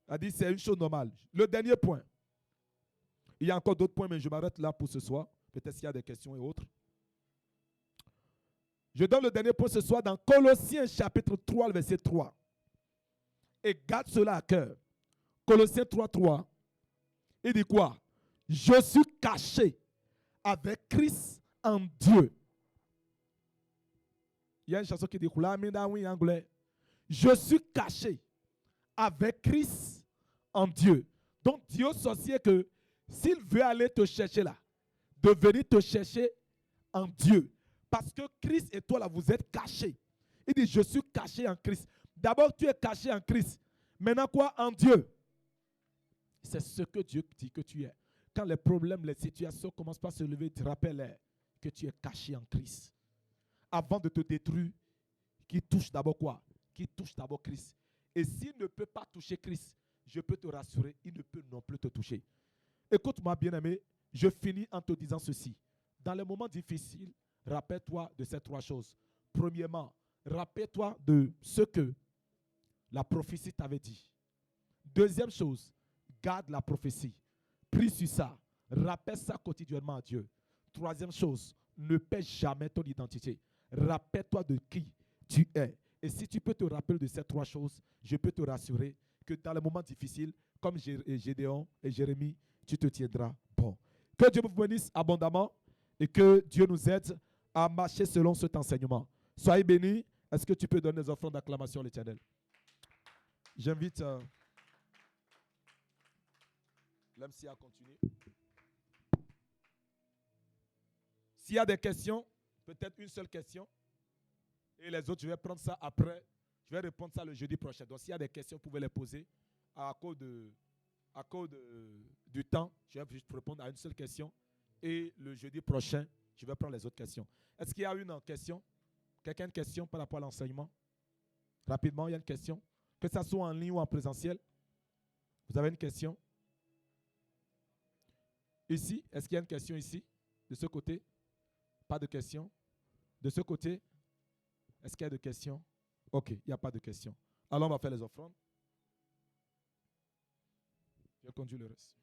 une chose normale. Le dernier point. Il y a encore d'autres points, mais je m'arrête là pour ce soir. Peut-être s'il y a des questions et autres. Je donne le dernier point ce soir dans Colossiens chapitre 3, verset 3. Et garde cela à cœur. Colossiens 3, 3. Il dit quoi? Je suis caché avec Christ en Dieu. Il y a une chanson qui dit en anglais. Je suis caché avec Christ en Dieu. Donc Dieu sorcier que s'il veut aller te chercher là, de venir te chercher en Dieu. Parce que Christ et toi là, vous êtes cachés. Il dit, je suis caché en Christ. D'abord, tu es caché en Christ. Maintenant quoi? En Dieu. C'est ce que Dieu dit que tu es. Quand les problèmes, les situations commencent par se lever, tu rappelles que tu es caché en Christ. Avant de te détruire, qui touche d'abord quoi? Qui touche d'abord Christ. Et s'il ne peut pas toucher Christ, je peux te rassurer, il ne peut non plus te toucher. Écoute-moi, bien-aimé, je finis en te disant ceci. Dans les moments difficiles, rappelle-toi de ces trois choses. Premièrement, rappelle-toi de ce que la prophétie t'avait dit. Deuxième chose, garde la prophétie. Prie sur ça. Rappelle ça quotidiennement à Dieu. Troisième chose, ne perds jamais ton identité. Rappelle-toi de qui tu es. Et si tu peux te rappeler de ces trois choses, je peux te rassurer que dans les moments difficiles, comme Gédéon et Jérémie, tu te tiendras bon. Que Dieu vous bénisse abondamment et que Dieu nous aide à marcher selon cet enseignement. Soyez bénis. Est-ce que tu peux donner des offrandes d'acclamation à l'Éternel? J'invite l'MC à continuer. S'il y a des questions, peut-être une seule question, et les autres, je vais prendre ça après. Je vais répondre ça le jeudi prochain. Donc, s'il y a des questions, vous pouvez les poser. À cause du temps, je vais juste répondre à une seule question. Et le jeudi prochain, je vais prendre les autres questions. Est-ce qu'il y a une question? Quelqu'un a une question par rapport à l'enseignement? Rapidement, il y a une question. Que ça soit en ligne ou en présentiel. Vous avez une question? Ici, est-ce qu'il y a une question ici? De ce côté? Pas de question? De ce côté? Est-ce qu'il y a de questions? Ok, il n'y a pas de questions. Alors, on va faire les offrandes. Je conduis le reste.